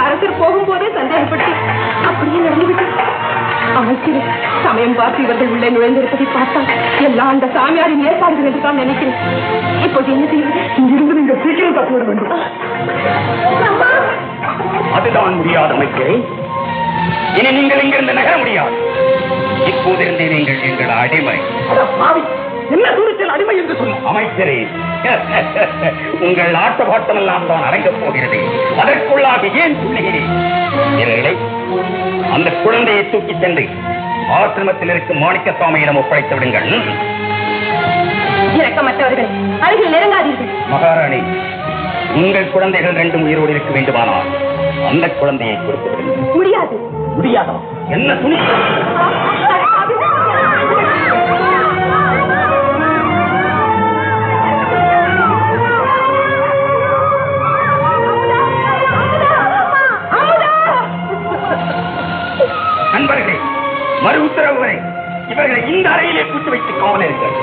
அரசர் போகும்போதே சந்தேகப்பட்டு அப்படியே நடந்துவிட்டு அமைச்சர் சமயம் பார்த்து இவர்கள் உள்ளே நுழைந்திருப்பதை பார்த்தால் எல்லாம் அந்த சாமியாரின் ஏற்பாடுகள் என்று தான் நினைக்கிறேன். இப்போது என்ன செய்வது? இங்கிருந்து நீங்கள் சீக்கிரம் தப்புவிட வேண்டும். அதுதான் முடியாது அமைச்சரே. இனி நீங்கள் இங்கிருந்து நகர முடியாது. இப்போதிருந்தே நீங்கள் எங்கள் அடிமை. என்ன தூரத்தில் அடிமை என்று சொல்லும் அமைச்சரே, உங்கள் ஆட்டபாட்டம் எல்லாம் தான் அடங்கப் போகிறது. அதற்குள்ளாக ஏன் சொல்லுகிறேன்? இவர்களை அந்த குழந்தையை தூக்கி சென்று ஆசிரமத்தில் இருக்கும் மாணிக்கசாமியிடம் ஒப்படைத்து விடுங்கள். இறக்கமற்றவர்கள் அருகில் நெருங்காதீர்கள். மகாராணி, உங்கள் குழந்தைகள் ரெண்டும் உயிரோடு இருக்க வேண்டுமானால் அந்த குழந்தையை கொடுத்து விடுங்கள். முடியாது. முடியாதா? என்ன துணி? நண்பர்களே, மறு உத்தரவு வரை இவர்களை இந்த அறையிலே கூட்டு வைத்து காவலர்கள்.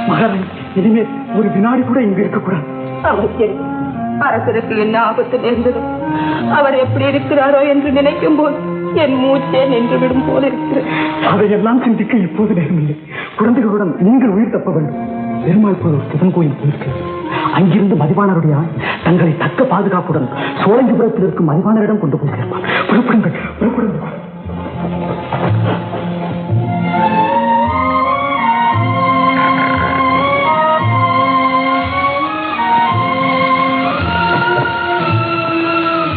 மகாராணி, இனிமேல் ஒரு வினாடி கூட இங்கு இருக்கக்கூடாது. அமைச்சர், அரசருக்கு என்ன ஆபத்து நேர்ந்தது? அவர் எப்படி இருக்கிறாரோ என்று நினைக்கும் போது என் மூச்சே நின்று விடும் போல இருக்கிறது. அதையெல்லாம் சிந்திக்க இப்போது நேரமில்லை. குழந்தைகளுடன் நீங்கள் உயிர் தப்ப வேண்டும். பெருமாள் போது ஒரு சிவன் கோயில் இருக்கிறது. அங்கிருந்து மதிவாணருடைய தங்களை தக்க பாதுகாப்புடன் சோழஞ்சிபுரத்தில் இருக்கும் மதிவாணரிடம் கொண்டு போய் சேர்ப்பார். புறப்படுங்கள், புறப்படுங்கள்.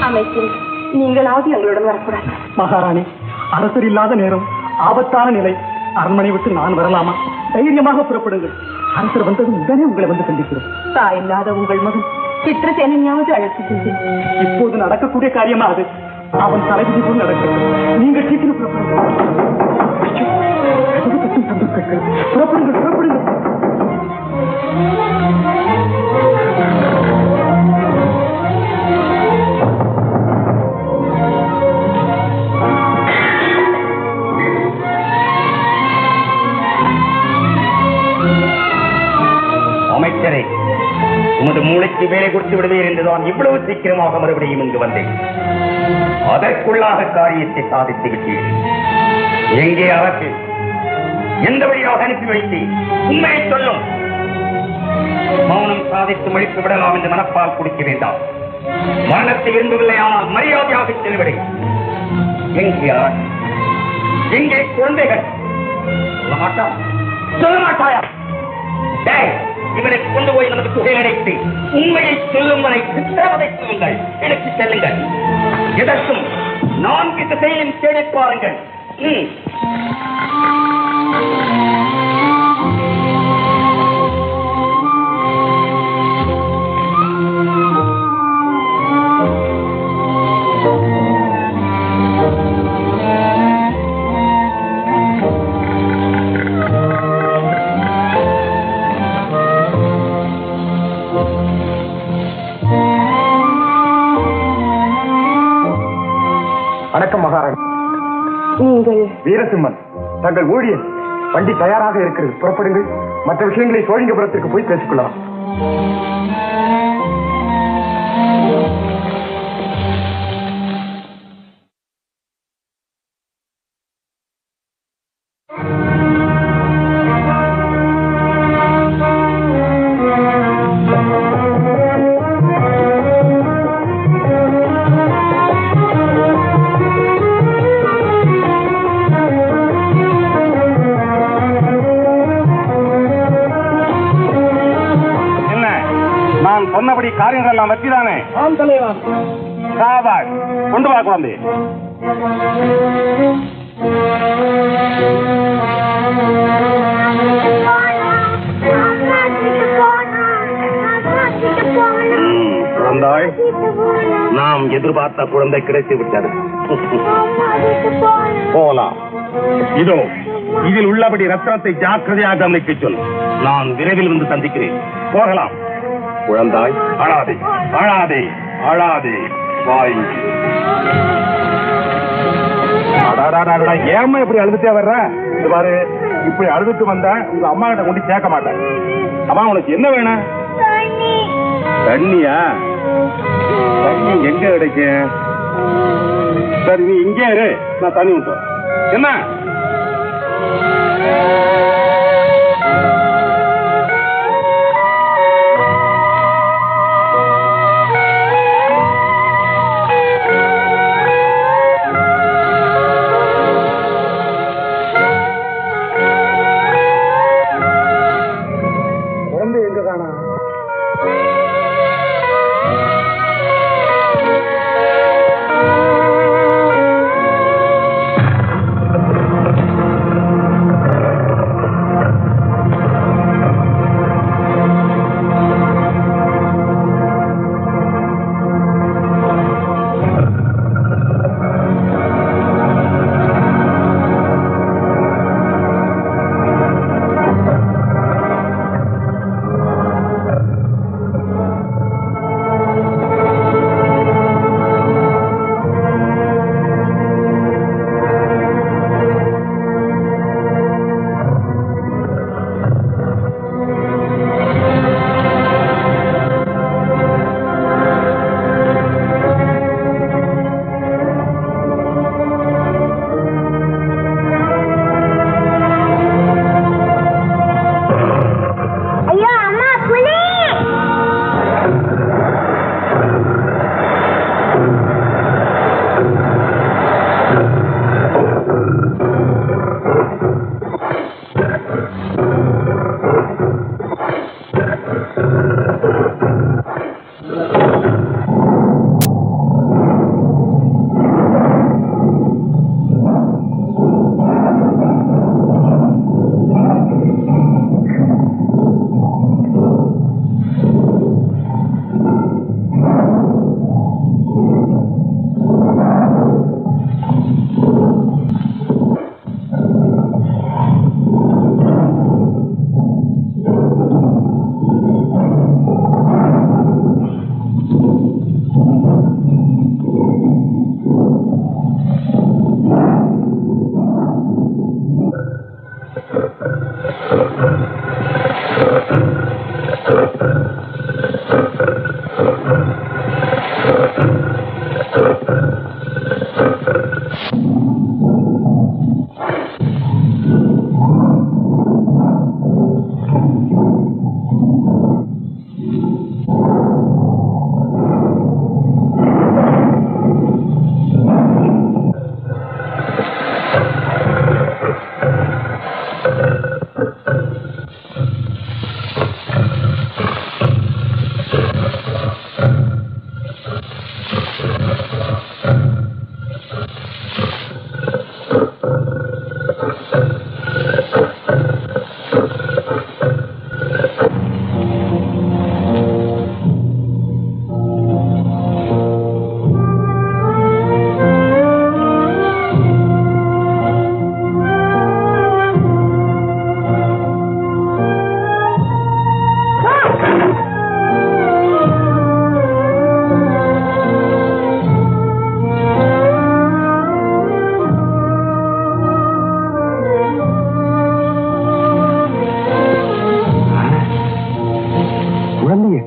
அமைச்சர், நீங்களாவது எங்களுடன் வரக்கூடாது. மகாராணி, அரசர் இல்லாத நேரம், ஆபத்தான நிலை. அரண்மனை விட்டு நான் வரலாமா? தைரியமாக புறப்படுங்கள். அரசர் வந்ததும் உடனே உங்களை வந்து சந்திக்கிறோம். தாயில்லாத உங்கள் மகன் சித்திரசேனையாவது அழைத்து இப்போது நடக்கக்கூடிய காரியமா அது? அவன் தலைவிதி போல் நடக்கிறது. நீங்கள் சீக்கிரம் புறப்படுங்கள். புறப்படுங்கள், புறப்படுங்கள். அமைச்சரே, உமது மூளைக்கு வேலை கொடுத்து விடுவேன் என்றுதான் இவ்வளவு சீக்கிரமாக மறுபடியும் இங்கு வந்தேன். அதற்குள்ளாக காரியத்தை சாதித்து விட்டீர்கள். எங்கே அரசு? எந்த வழியாக அனுப்பி வைத்தேன்? உண்மையை சொல்லும். மௌனம் சாதித்து மழித்து விடலாம் என்று மனப்பால் குடிக்க வேண்டாம். மரணத்தை விரும்பவில்லை, ஆனால் மரியாதையாக செல்விடு. எங்கே அரசு? எங்கே குழந்தைகள்? சொல்ல மாட்டா? சொல்ல மாட்டாயா? இவனை கொண்டு போய் நமது குகையில் அடைத்து உண்மையை சொல்லும் வரை சித்திரவதை செய்யுங்கள். எனக்கு செல்லுங்கள். எதற்கும் 4 திசையிலும் தேடி பாருங்கள். வணக்கம் மகாராணி. நீங்கள் வீரசிம்மன், தங்கள் ஊழியர். வண்டி தயாராக இருக்கிறது, புறப்படுங்கள். மற்ற விஷயங்களை சோழிங்கபுரத்திற்கு போய் பேசிக்கொள்ளலாம். சொன்னபடி காரியங்கள் எல்லாம் வெற்றிதானே? ஆம் தலைவா. சாபாஷ், கொண்டு வா குழந்தை. குழந்தாய், நாம் எதிர்பார்த்த குழந்தை கிடைத்து விட்டது. போலாம். இதோ இதில் உள்ளபடி ரத்னத்தை ஜாக்கிரதையாக கவனிக்க சொல். நான் விரைவில் வந்து சந்திக்கிறேன். போகலாம். குழந்தாய், அழாதே, அழாதே, அழாதே. வாய். ஏமா இப்படி அழுதுட்டே வர்ற? பாரு, இப்படி அழுதுட்டு வந்தா உங்க அம்மா கிட்ட கொண்டு சேர்க்க மாட்டேன். அம்மா உனக்கு என்ன வேணும்? தண்ணியா? தண்ணி எங்க கிடைக்கும்? சரி நீ இங்கே இரு, நான் தண்ணி விட்டு என்ன. குழந்தை எங்க காணா?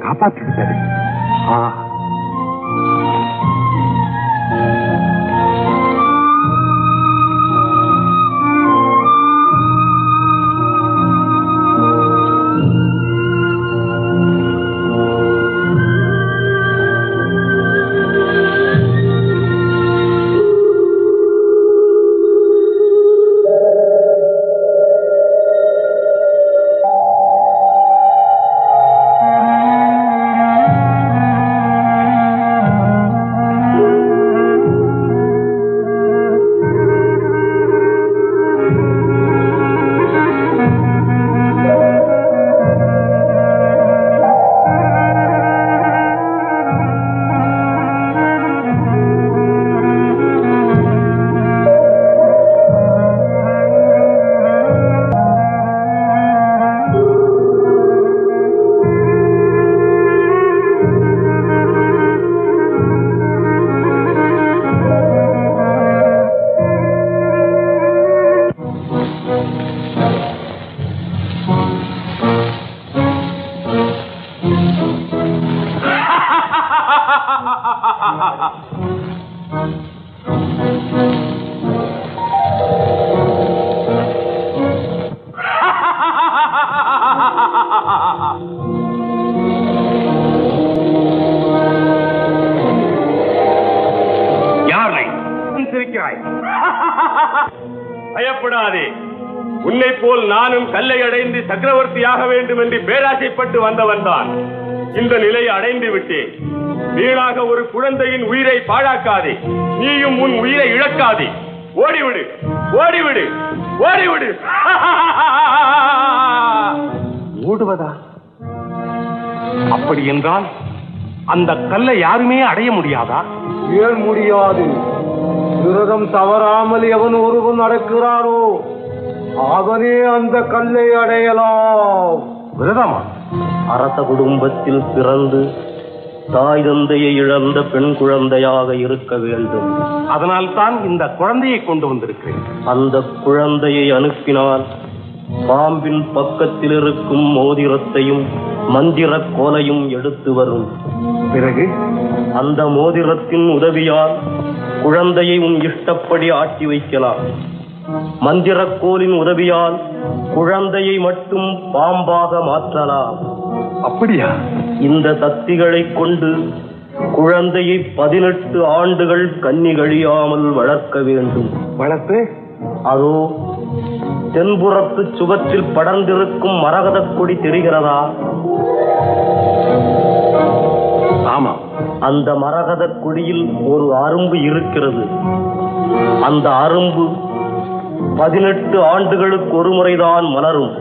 காப்பாற்றி விட்டது. யாரை சிரிக்கிறாய்? பயப்படாதே. உன்னை போல் நானும் கல்லை அடைந்து சக்கரவர்த்தியாக வேண்டும் என்று பேராசைப்பட்டு வந்தவன் தான். இந்த நிலையை அடைந்து விட்டேன். வீணாக ஒரு குழந்தையின் உயிரை பாழாக்காதே. நீயும் உன் உயிரை இழக்காதே. ஓடிவிடு, ஓடிவிடு, ஓடிவிடு. ஓடுவதா? அப்படி என்றால் அந்த கல்லை யாருமே அடைய முடியாதா? ஏன் முடியாது? விரதம் தவறாமல் எவன் ஒருவன் நடக்கிறானோ அவனே அந்த கல்லை அடையலாம். விரதமா? அரச குடும்பத்தில் பிறந்து தாய் தந்தையை இழந்த பெண் குழந்தையாக இருக்க வேண்டும். அதனால் தான் இந்த குழந்தையை கொண்டு வந்திருக்கிறேன். அந்த குழந்தையை அனுப்பினால் பாம்பின் பக்கத்தில் இருக்கும் மோதிரத்தையும் மந்திர கோலையும் எடுத்து வரும். பிறகு அந்த மோதிரத்தின் உதவியால் குழந்தையை உன் இஷ்டப்படி ஆட்டி வைக்கலாம். மந்திர கோலின் உதவியால் குழந்தையை மட்டும் பாம்பாக மாற்றலாம். அப்படியா? இந்த சக்திகளை கொண்டு குழந்தையை 18 ஆண்டுகள் கன்னி கழியாமல் வளர்க்க வேண்டும். வளர்த்து அதோ தென்புறத்து சுவற்றில் படர்ந்திருக்கும் மரகதக் கொடி தெரிகிறதா? ஆமா. அந்த மரகதக் கொடியில் ஒரு அரும்பு இருக்கிறது. அந்த அரும்பு 18 ஆண்டுகளுக்கு ஒரு முறைதான் மலரும்.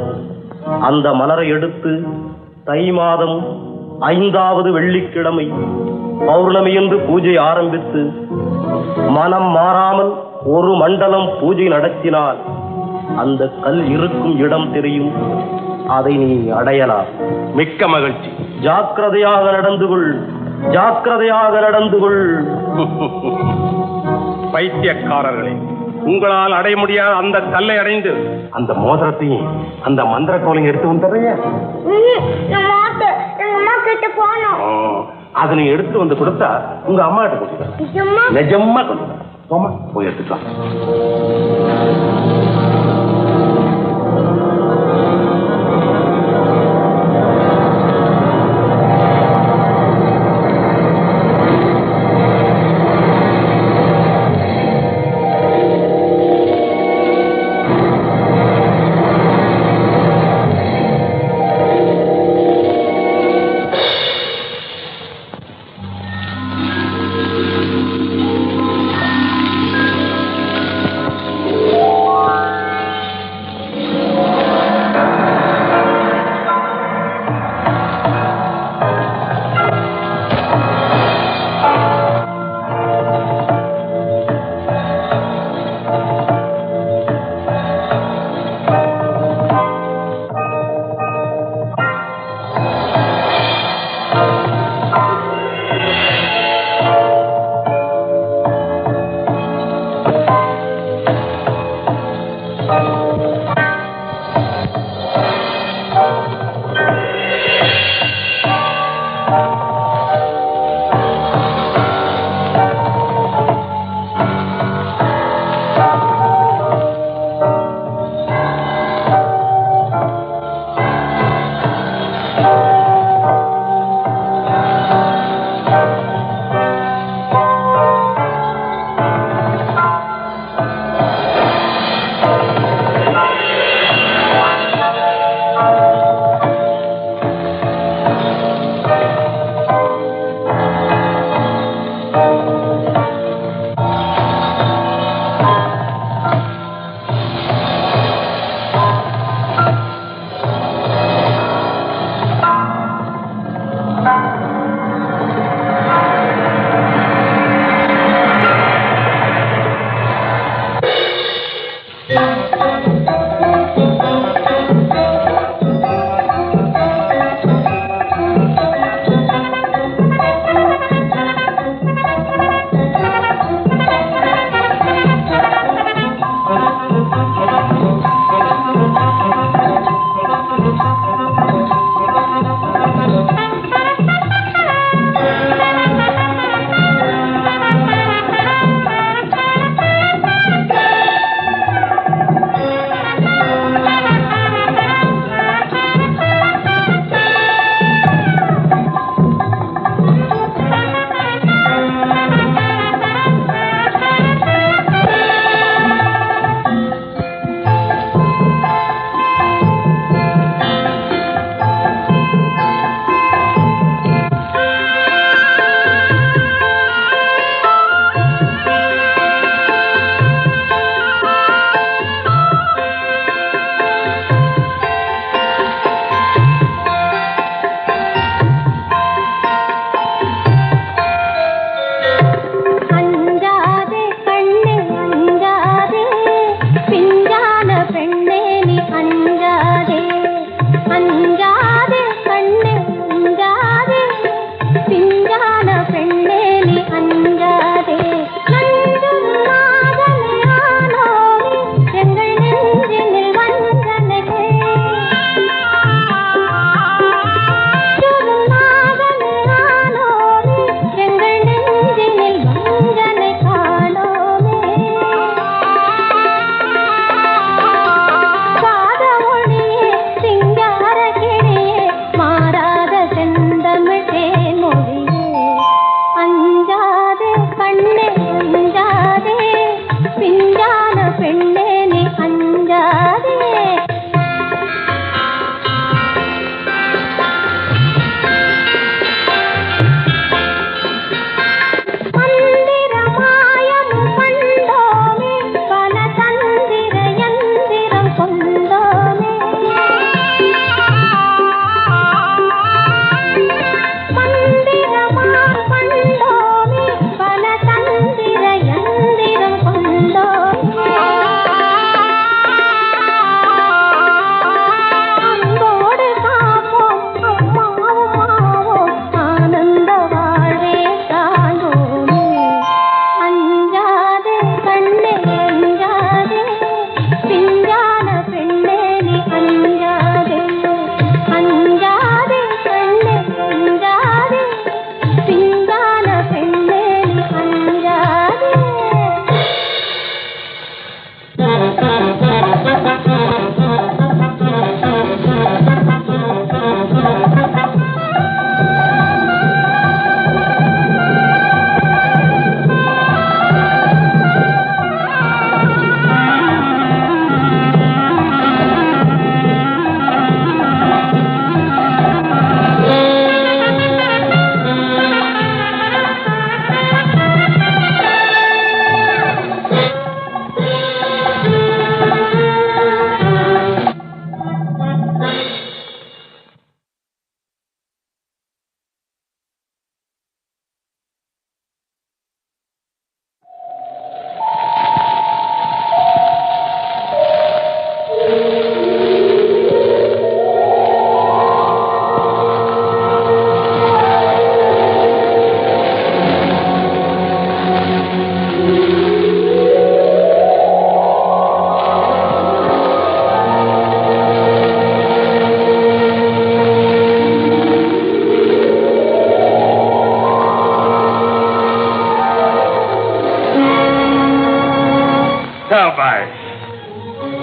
அந்த மலரை எடுத்து தை மாதம் 5வது வெள்ளிக்கிழமை பௌர்ணமி என்று பூஜை ஆரம்பித்து மனம் மாறாமல் ஒரு மண்டலம் பூஜை நடத்தினால் அந்த கல் இருக்கும் இடம் தெரியும். அதை நீ அடையலாம். மிக்க மகிழ்ச்சி. ஜாக்கிரதையாக நடந்து கொள், ஜாக்கிரதையாக நடந்து கொள். பைத்தியக்காரர்களே, உங்களால் அடைய முடியாத அந்த கல்லை அடைந்து அந்த மோதிரத்தையும் அந்த மந்திர கோலையும் எடுத்து வந்துடுறீங்க. அதை நீ எடுத்து வந்து கொடுத்தா உங்க அம்மா கிட்ட கொடுத்துருக்க. நிஜமா கொடுத்துருக்க. போய் எடுத்துக்கலாம்.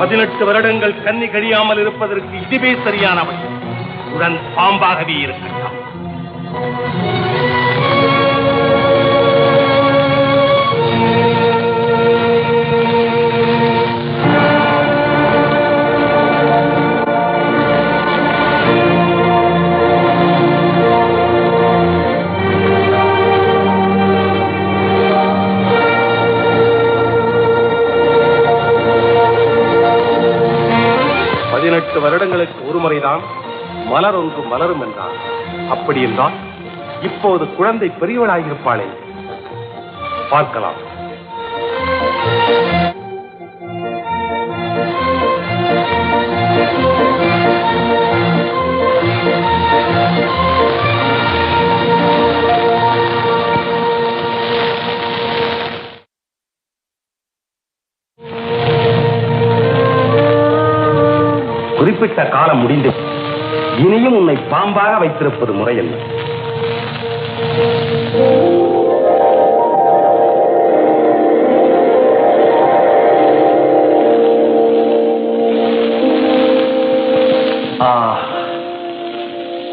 18 வருடங்கள் கன்னி கழியாமல் இருப்பதற்கு இதுவே சரியானவள். உடன் பாம்பாகவே இருக்கட்டும். வருடங்களுக்கு ஒரு முறைதான் மலர் ஒன்று மலரும் என்றார். அப்படி என்றால் இப்போது குழந்தை பெரியவளாயிருப்பாளே. பார்க்கலாம். குறிப்பிட்ட காலம் முடிந்து இனியும் உன்னை பாம்பாக வைத்திருப்பது முறையல்ல.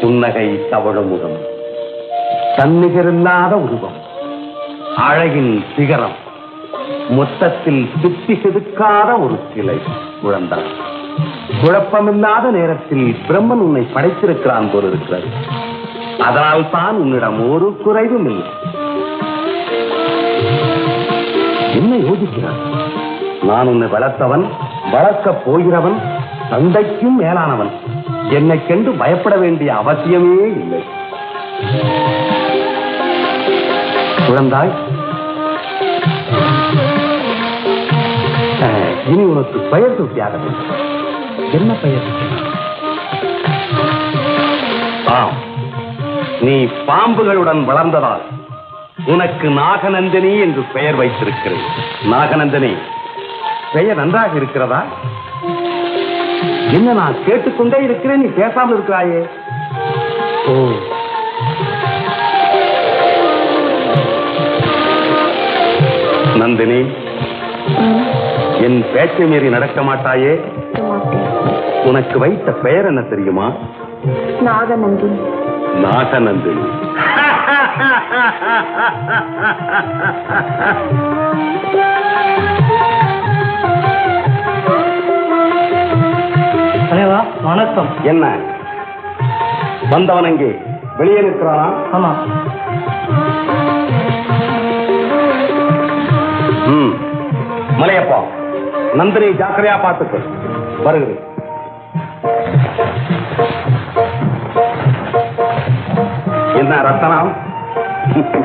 புன்னகை தவழும் முகம், தன்னிகரில்லாத உருவம், அழகின் சிகரம், மொத்தத்தில் சுத்தி செதுக்காத ஒரு சிலை குழந்தை. குழப்பமில்லாத நேரத்தில் பிரம்மன் உன்னை படைத்திருக்கிறான் போல இருக்கிறது. அதனால் தான் உன்னிடம் ஒரு குறைவும் இல்லை. என்ன யோசிக்கிறான்? நான் உன்னை வளர்த்தவன், வளர்க்கப் போகிறவன், தந்தைக்கும் மேலானவன். என்னை கண்டு பயப்பட வேண்டிய அவசியமே இல்லை. குழந்தாய், இனி உனக்கு பெயர் சூட்டியாக வேண்டும். என்ன பெயர்? ஆம், நீ பாம்புகளுடன் வளர்ந்ததால் உனக்கு நாகநந்தினி என்று பெயர் வைத்திருக்கிறேன். நாகநந்தினி, பெயர் நன்றாக இருக்கிறதா? என்ன நான் கேட்டுக்கொண்டே இருக்கிறேன், நீ பேசாமல் இருக்கிறாயே? ஓ, நந்தினி, என் பேச்சை மீறி நடக்க மாட்டாயே? உனக்கு வைத்த பெயர் என்ன தெரியுமா? நாகநந்தினி. நாகநந்தினி. வணக்கம். என்ன வந்தவன் அங்கே வெளியே நிற்கிறானா? ஆமா. மலையப்பா, நந்தினி ஜாக்கிரதையா பார்த்துக்கொள். வருகிறேன். என்ன ரத்தனம்?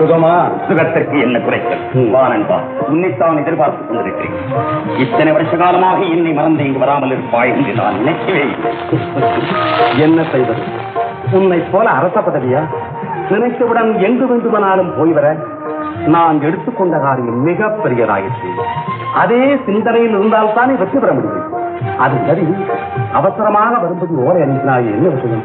சுகமா? சுகத்திற்கு என்ன குறைச்சல்? வா நண்பா, உன்னைத்தான் எதிர்பார்த்துக் கொண்டிருக்கிறேன். இத்தனை வருஷ காலமாக என்னை மறந்து இங்கு வராமல் இருப்பாய் என்று நான் நினைக்கவே இல்லை. என்ன செய்வது? உன்னை போல அரச பதவியா? நினைத்தவுடன் எங்கு வேண்டுமானாலும் போய்வர நான் எடுத்துக்கொண்ட காரியம் மிக பெரியதாயிற்று. அதே சிந்தனையில் இருந்தால் தானே வெற்றி பெற முடியும். அது சரி, அவசரமாக வரும்படி ஓரை அனுப்பினாய். என்ன விஷயம்?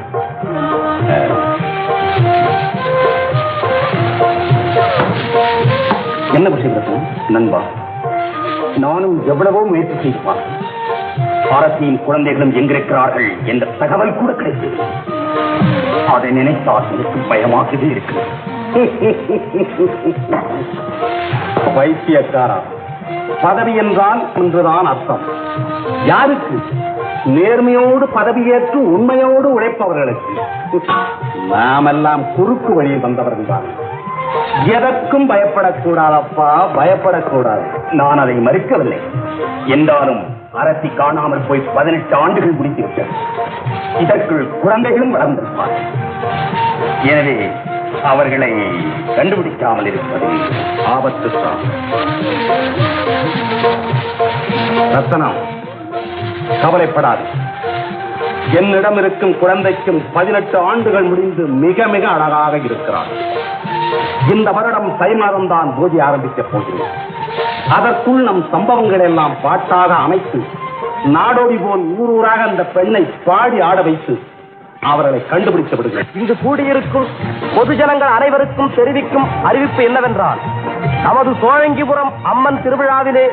என்ன விஷயம் நண்பா? நானும் எவ்வளவோ முயற்சி செய்வான். பாரதியின் குழந்தைகளும் எங்கிருக்கிறார்கள் என்ற தகவல் கூட கிடைத்தது. அதை நினைத்தால் எனக்கு பயமாகவே இருக்கு. வைத்தியக்காரா, பதவி என்றால் ஒன்றுதான் அர்த்தம். யாருக்கு? நேர்மையோடு பதவியேற்று உண்மையோடு உழைப்பவர்களுக்கு. நாமெல்லாம் குறுக்கு வழியில் வந்தவர்கள் தான். எதற்கும் பயப்படக்கூடாதப்பா, பயப்படக்கூடாது. நான் அதை மறுக்கவில்லை. என்றாலும் அரசி காணாமல் போய் 18 ஆண்டுகள் முடித்துவிட்டது. இதற்குள் குழந்தைகளும் வளர்ந்திருப்பார். எனவே அவர்களை கண்டுபிடிக்காமல் இருப்பது ஆபத்து தான். ரத்தனம், கவலைப்படாது. என்னிடம் இருக்கும் குழந்தைக்கும் 18 ஆண்டுகள் முடிந்து மிக மிக அழகாக இருக்கிறார். இந்த வருடம் தை மாதம் தான் பூஜை ஆரம்பிக்கப் போகிறேன். அதற்குள் நம் சம்பவங்கள் எல்லாம் பாட்டாக அமைத்து நாடோடி போல் ஊரூராக அந்த பெண்ணை பாடி ஆட வைத்து அவர்களை கண்டுபிடித்து விடுங்கள். இங்கு கூடியிருக்கும் பொதுஜனங்கள் அனைவருக்கும் தெரிவிக்கும் அறிவிப்பு என்னவென்றால், நமது சோழங்கிபுரம் அம்மன் திருவிழாவிலே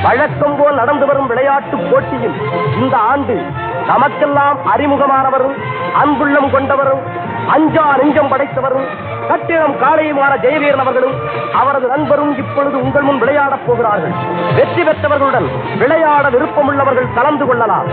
வழக்கம் போல் நடந்து வரும் விளையாட்டு போட்டியில் இந்த ஆண்டு நமக்கெல்லாம் அறிமுகமானவரும் அன்புள்ளம் கொண்டவரும் அஞ்சா நெஞ்சம் படைத்தவரும் கட்டிடம் காளையுமான ஜெயவீரன் அவர்களும் அவரது நண்பரும் இப்பொழுது உங்கள் முன் விளையாடப் போகிறார்கள். வெற்றி பெற்றவர்களுடன் விளையாட விருப்பமுள்ளவர்கள் கலந்து கொள்ளலாம்.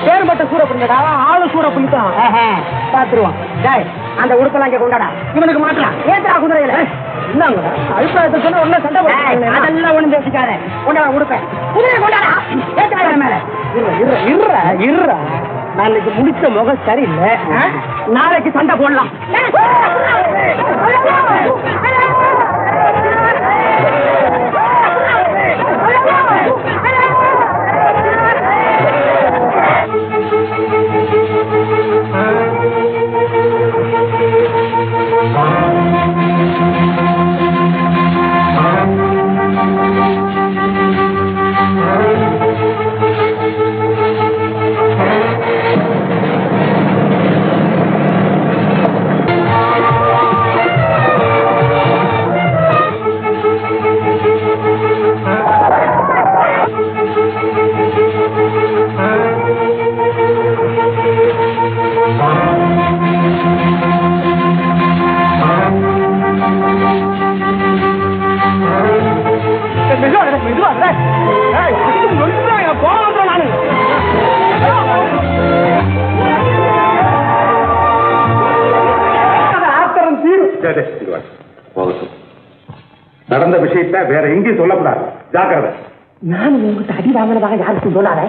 பேர் மட்டும் சூறப்புலிடா, ஆளு சூறப்புலி தான். பாத்துருவான். அந்த உடுப்பெல்லாம் இங்க கொண்டாடா, இவனுக்கு மாட்டலாம். ஏத்தா குதிரையில என்னங்க அபிப்பிராயத்தை சொன்னா ஒன்னும் சண்டை போடுறாங்க. அதெல்லாம் ஒண்ணும் பேசிக்காத. கொண்டாடா உடுப்பேன், குதிரை கொண்டாடா. ஏத்தா மேல இருறா. நாளைக்கு முடிச்ச முகம் சரியில்லை, நாளைக்கு சண்டை போடலாம். நடந்த விஷயத்தை வேற எங்கேயும் சொல்லக்கூடாது. ஜாக்கிரதை. நான் உங்ககிட்ட அடி வாங்கினதாக யாருக்கும் சொல்லாத.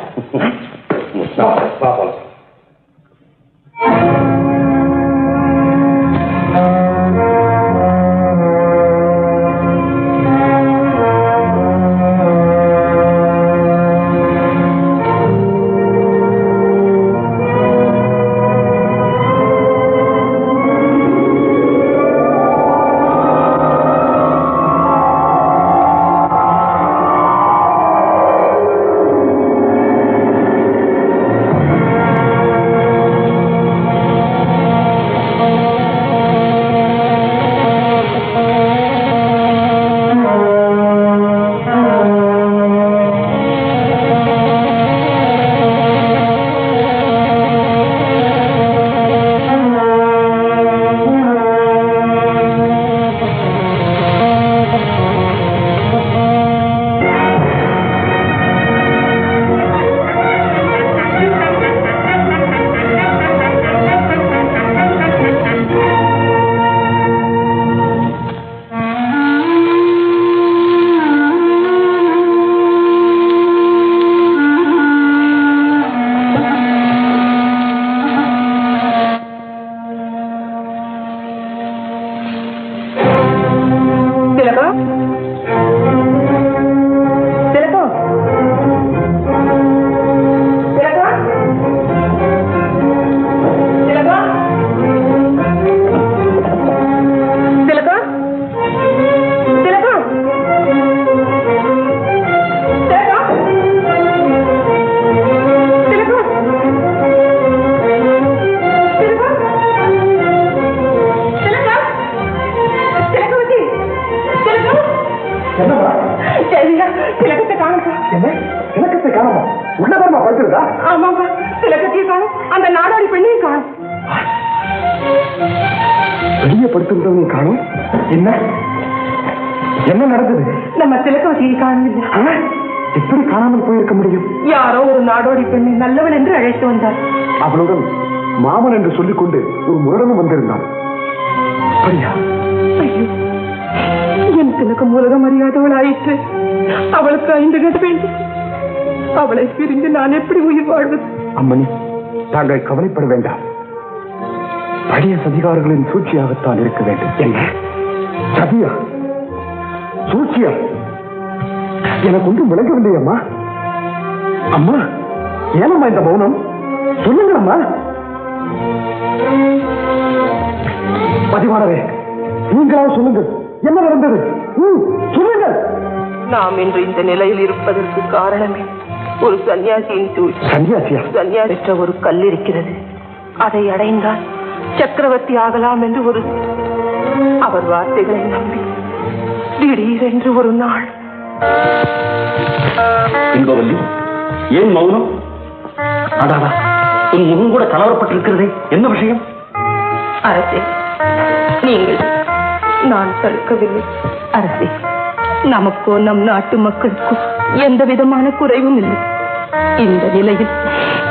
என்ன நடந்தது? நம்ம திலகவதியை காணவில்லை. எப்படி காணாமல் போயிருக்க முடியும்? யாரோ ஒரு நாடோடி பெண்ணை நல்லவன் என்று அழைத்து வந்தார். அவளுடன் மாமன் என்று சொல்லிக்கொண்டு ஒரு முரடனும் வந்திருந்தான். அப்படியா? ஐயோ, என் திலகம் உலகம் அறியாதவள் ஆயிற்று. அவளுக்கு 5 கட்டு வேண்டும். அவளை பிரிந்து நான் எப்படி உயிர் வாழ்வது? அம்மணி, தாங்கள் கவலைப்பட வேண்டாம். பழைய சதிகாரர்களின் சூழ்ச்சியாகத்தான் இருக்க வேண்டும். என்ன சதியா? சூழ்ச்சியா? எனக்கு ஒன்றும் விளங்கவில்லை அம்மா. அம்மா, ஏனம்மா இந்த மௌனம்? சொல்லுங்கள் அம்மா. பதிவாரவே, நீங்களாவது சொல்லுங்கள், என்ன நடந்தது? சொல்லுங்கள். நாம் இன்று இந்த நிலையில் இருப்பதற்கு காரணமே ஒரு சன்னியாசியின் சூழ்ச்சி. சன்னியாசியா? சன்னியாசி பெற்ற ஒரு கல் இருக்கிறது. அதை அடைந்தால் சக்கரவர்த்தி ஆகலாம் என்று ஒரு அவர் வார்த்தைகளை நம்பி திடீரென்று ஒரு நாள். இன்பவல்லி, ஏன் மௌனம்? அடாடா, உன் முகம் கூட கலவரப்பட்டிருக்கிறதே, என்ன விஷயம்? அரசே, நீங்கள் நான் தடுக்கவில்லை. அரசே, நமக்கோ நம் நாட்டு மக்களுக்கோ எந்த விதமான குறைவும் இல்லை. இந்த நிலையில்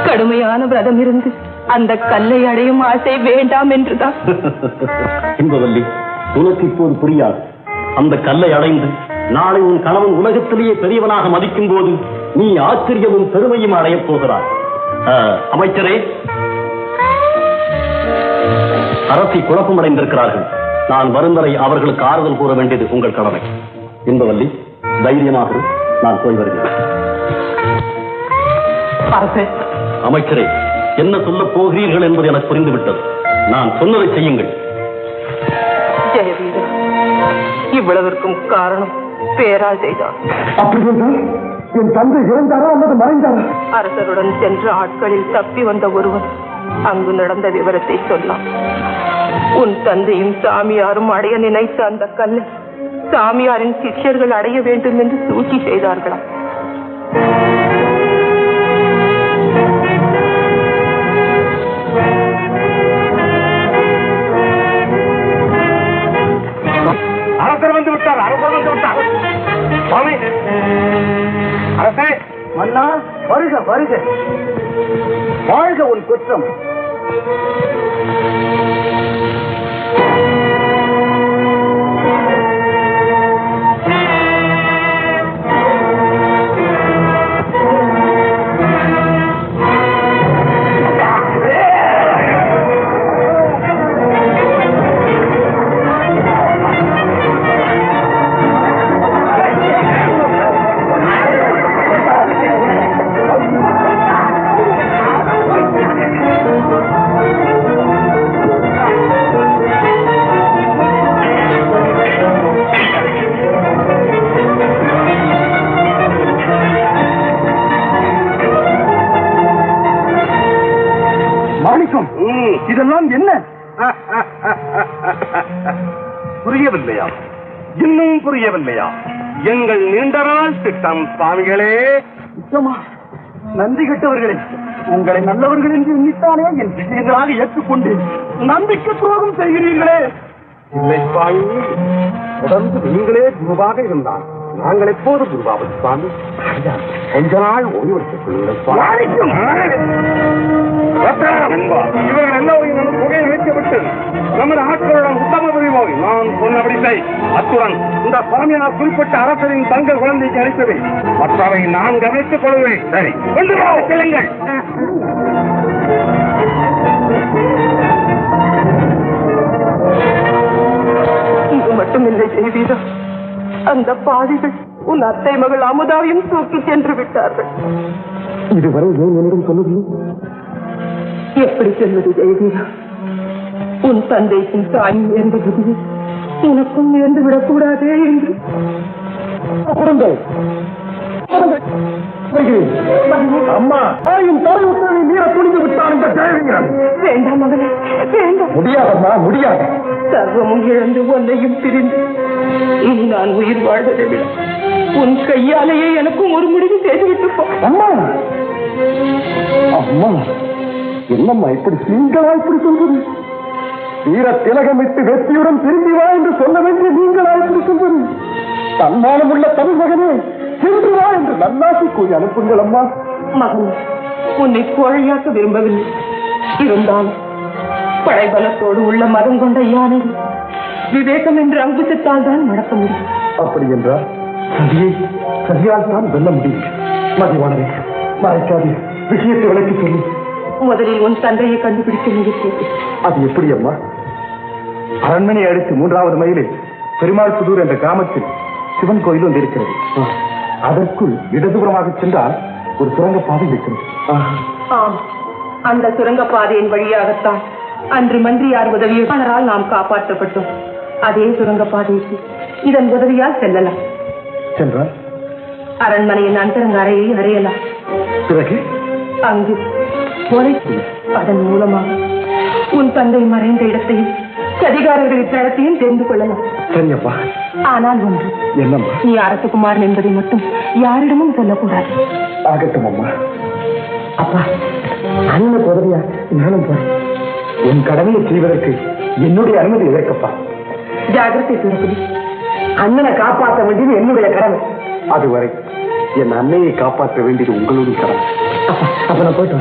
கடுமையான விரதம் இருந்து அந்த கல்லை அடையும் ஆசை வேண்டாம் என்றுதான். இன்பவல்லி, உனக்கு இப்போது புரியாது. அந்த கல்லை அடைந்து நாளை உன் கணவன் உலகத்திலேயே பெரியவனாக மதிக்கும் போது நீ ஆச்சரியமும் பெருமையும் அடையப் போகிறாய். அமைச்சரே, அரசி குழப்பமடைந்திருக்கிறார்கள். நான் வரும் வரை அவர்களுக்கு ஆறுதல் கூற வேண்டியது உங்கள் கடமை. இன்பவல்லி, தைரியமாக நான் போய் வருகிறேன். அமைச்சரே, என்ன சொல்ல போகிறீர்கள் என்பது எனக்கு புரிந்துவிட்டது. நான் சொன்னதை செய்யுங்கள். ஜெயவீரா, இவ்வளவிற்கும் காரணம் பேராசைதான். அப்படி என்றால் என் தந்தை இறந்தாரா அல்லது மறைந்தாரா? அரசருடன் சென்ற ஆட்களில் தப்பி வந்த ஒருவன் அங்கு நடந்த விவரத்தை சொன்னான். உன் தந்தையும் சாமியாரும் அடைய நினைத்த அந்த கல்லை சாமியாரின் சிஷ்யர்கள் அடைய வேண்டும் என்று சூழ்ச்சி செய்தார்களாம். அரசர் வந்து விட்டார். அரசர் வந்து விட்டார். சுவாமி, அரசே. மன்னா, வருக வருக. வாழ்க உன் குற்றம். இதெல்லாம் என்ன? புரியவில்லையா? இன்னும் புரியவில்லையா? எங்கள் நீண்ட நாள் திட்டம் சுவாமிகளே. நன்றி கெட்டவர்களே, உங்களை நல்லவர்கள் என்று எண்ணித்தானே என் விஷயங்களாக ஏற்றுக்கொண்டு நம்பிக்கை துரோகம் செய்கிறீர்களே. இல்லை சுவாமி, தொடர்ந்து நீங்களே குருவாக இருந்தால் நாங்கள் எப்போது குருவாவது சுவாமி? கொஞ்ச நாள் ஓய்வெடுத்துக் கொள்ளுங்கள் சுவாமி. இவர்கள் எல்லோரையும் நம்ம புகையை வைத்துவிட்டு நமது ஆட்களுடன் உத்தம புரிவோம். நான் சொன்னபடி செய். அத்துடன் இந்த சுவாமியார் குறிப்பிட்ட அரசரின் தங்கள் குழந்தைக்கு அளித்தவை மற்றவை நான் கவனித்துக் கொள்வேன். சரி, கொண்டு செல்லுங்கள். இது மட்டுமில்லை ஜெயவீரா, அந்த பாவிகள் உன் அத்தை மகள் அமுதாவையும் தூக்கி சென்று விட்டார்கள். இதுவரை ஏன் என்னிடம் சொல்லவில்லை? எப்படி சொல்வது ஜெயவீரா? உன் தந்தைக்கும் தாய் நேர்ந்த புதிய உனக்கும் நேர்ந்து விடக்கூடாதே என்று. அம்மா, தாயும் தாய் உத்தரவை மீற துணிந்து விட்டான் இந்த ஜெயவீரன். வேண்டாம் மகளே, வேண்டாம். முடியாதம்மா, முடியாது. சர்வமும் இழந்து ஒன்றையும் பிரிந்து இனி நான் உயிர் வாழ்வதை விட உன் கையாலேயே எனக்கும் ஒரு முடிவு செய்துவிட்டு போ. அம்மா, அம்மா, என்னம்மா இப்படி நீங்களா இப்படி சொல்வது? வீர திலகமிட்டு வெற்றியுடன் திரும்பி வா என்று சொல்ல வேண்டிய நீங்களா இப்படி சொல்வது? தன்மானம் உள்ள தமிழ் மகனே சென்று வா என்று நல்லாசி கூறி அனுப்புங்கள் அம்மா. மகன், உன்னை கோழையாக்க விரும்பவில்லை. இருந்தாலும் படைபலத்தோடு உள்ள மதம் கொண்ட யானை விவேகம் என்ற அங்குசத்தால் தான் நடக்க முடியும். அப்படி என்றால் சதியால் தான் வெல்ல முடியும். மதிவானரே, மறைக்காதே, விஷயத்தை விளக்கி சொல்லி. முதலில் உன் தந்தையை கண்டுபிடிக்க முயற்சி. அது எப்படி அம்மா? அரண்மனையை அடுத்து 3வது மைலில் பெருமாள் புதூர் என்ற கிராமத்தில் சிவன் கோயில் ஒன்று இருக்கிறது. அதற்குள் இடதுபுறமாக சென்றால் ஒரு சுரங்கப்பாதை இருக்கிறது. ஆம், அந்த சுரங்கப்பாதையின் வழியாகத்தான் அன்று மந்திரியார் உதவியாளரால் நாம் காப்பாற்றப்பட்டோம். அதே சுரங்கப்பாதைக்கு இதன் உதவியால் செல்லலாம். சென்றால் அரண்மனையின் அந்தரங்க அறையை அறியலாம். பிறகு அங்கு அதன் மூலமாக உன் தந்தை மறைந்த இடத்தையும் சதிகாரர்களின் தளத்தையும் தெரிந்து கொள்ளலாம். சரியப்பா. ஆனால் ஒன்று, என்னம்மா? நீ அரசகுமாரன் என்பதை மட்டும் யாரிடமும் சொல்லக்கூடாது. ஆகட்டும் அம்மா. அப்பா, அண்ணனுக்கு உதவியா நானும் போறேன். உன் கடமையை செய்வதற்கு என்னுடைய அனுமதி எதற்கப்பா? ஜாகிரதை திருப்பதி. அண்ணனை காப்பாற்ற வேண்டியது என்னுடைய கடமை. அதுவரை என் அன்னையை காப்பாற்ற வேண்டியது உங்களுடைய கடமை. அப்ப நான் போயிட்டு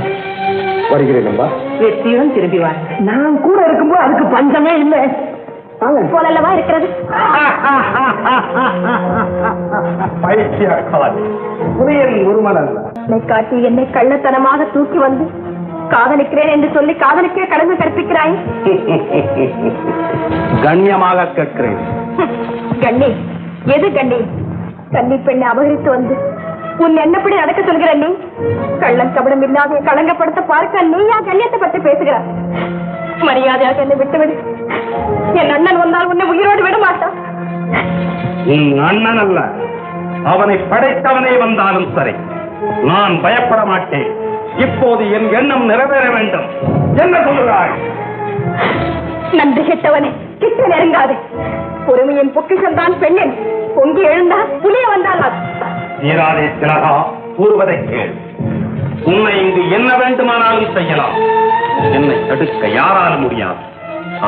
வருகிறேன் அம்பா. வெற்றியுடன் திரும்பி வார். நான் கூட இருக்கும்போது அதுக்கு பஞ்சமே இல்லை போலல்லவா இருக்கிறது. என்னை காட்டி என்னை கள்ளத்தனமாக தூக்கி வந்து காதலிக்கிறேன் என்று சொல்லி காதலிக்க கடமை கற்பிக்கிறாய். கண்ணியமாக கேட்கிறேன். கண்ணி, எது கண்ணி? கண்ணி பெண்ணை அபகரித்து வந்து உன் என்னப்படி நடக்க சொல்கிற நீ? கள்ளம் கபடம் இல்லாத களங்கப்படுத்த பார்க்க நீயா கண்ணியத்தை பற்றி பேசுகிறார்? மரியாதையாக என்னை விட்டுவிடு. என் அண்ணன் வந்தால் உன்னை உயிரோடு விட மாட்டான். அண்ணன் அல்ல, அவனை படைத்தவனே வந்தாலும் சரி, நான் பயப்பட மாட்டேன். இப்போது என் எண்ணம் நிறைவேற வேண்டும். என்ன சொல்கிறாய்? நன்றி கெட்டவனே, கிட்ட நெருங்காது. பொறுமையின் பொக்கிஷம் தான் பெண்ணின். பொங்கி எழுந்தா புலிய வந்தால் நீராதே திலகா, கூறுவதை கேள். உன்னை இங்கு என்ன வேண்டுமானாலும் செய்யலாம். என்னை தடுக்க யாராலும் முடியாது.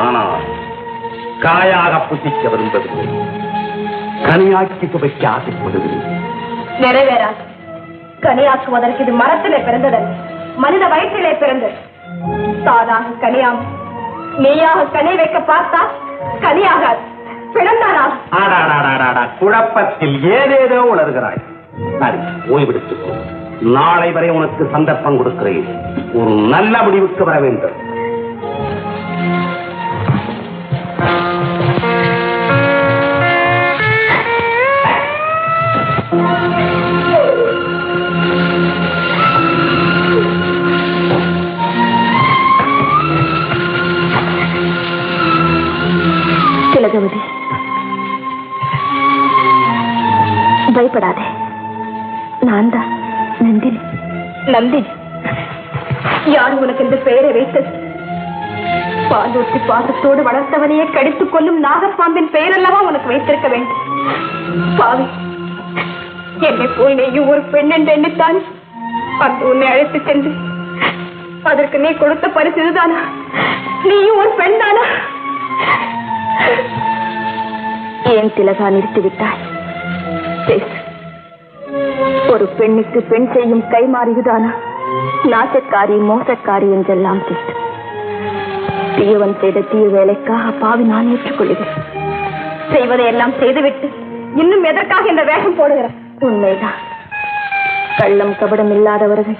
ஆனால் காயாக புசிக்க விரும்பவில்லை, கனியாக்கி துவைக்க ஆசைப்படுகிறேன். நிறைவேறாது. கனியாக்குவதற்கு இது மரத்திலே பிறந்ததல்ல, மனித வயிற்றிலே பிறந்தது. தானாக கனியாம் நீயாக கனி வைக்க பார்த்தா கனியாகாது, பிறந்தானா? குழப்பத்தில் ஏதேதோ உளறுகிறாய். சரி, ஓய்வெடுத்துக்கோ. நாளை வரை உனக்கு சந்தர்ப்பம் கொடுக்கிறேன். ஒரு நல்ல முடிவுக்கு வர வேண்டும். திலகவதி, பயப்படாதே. நான் தான் நந்தினி. நந்தினி? யார் உனக்கு இந்த பெயரை வைத்தது? பாலூட்டி பாசத்தோடு வளர்த்தவனையே கடித்துக் கொள்ளும் நாகப்பாம்பின் பெயர் அல்லவா உனக்கு வைத்திருக்க வேண்டும். பாவி, என்னை போல் நீயும் ஒரு பெண் என்று எண்ணித்தான் அந்த உன்னை அழைத்து சென்று அதற்கு நீ கொடுத்த பரிசு இதுதானா? நீயும் ஒரு பெண் தானா? ஏன் திலகா நிறுத்திவிட்டாய்? பேசு. ஒரு பெண்ணுக்கு பெண் செய்யும் கைமாறு இதுதானா? நாசக்காரி, மோசக்காரி என்றெல்லாம் திட்டு. தீயவன் செய்த தீய வேலைக்காக பாவி நான் ஏற்றுக்கொள்கிறேன். செய்வதையெல்லாம் செய்துவிட்டு இன்னும் எதற்காக இந்த வேஷம் போடுகிறார்? உண்மைதான். கள்ளம் கபடம் இல்லாதவர்கள்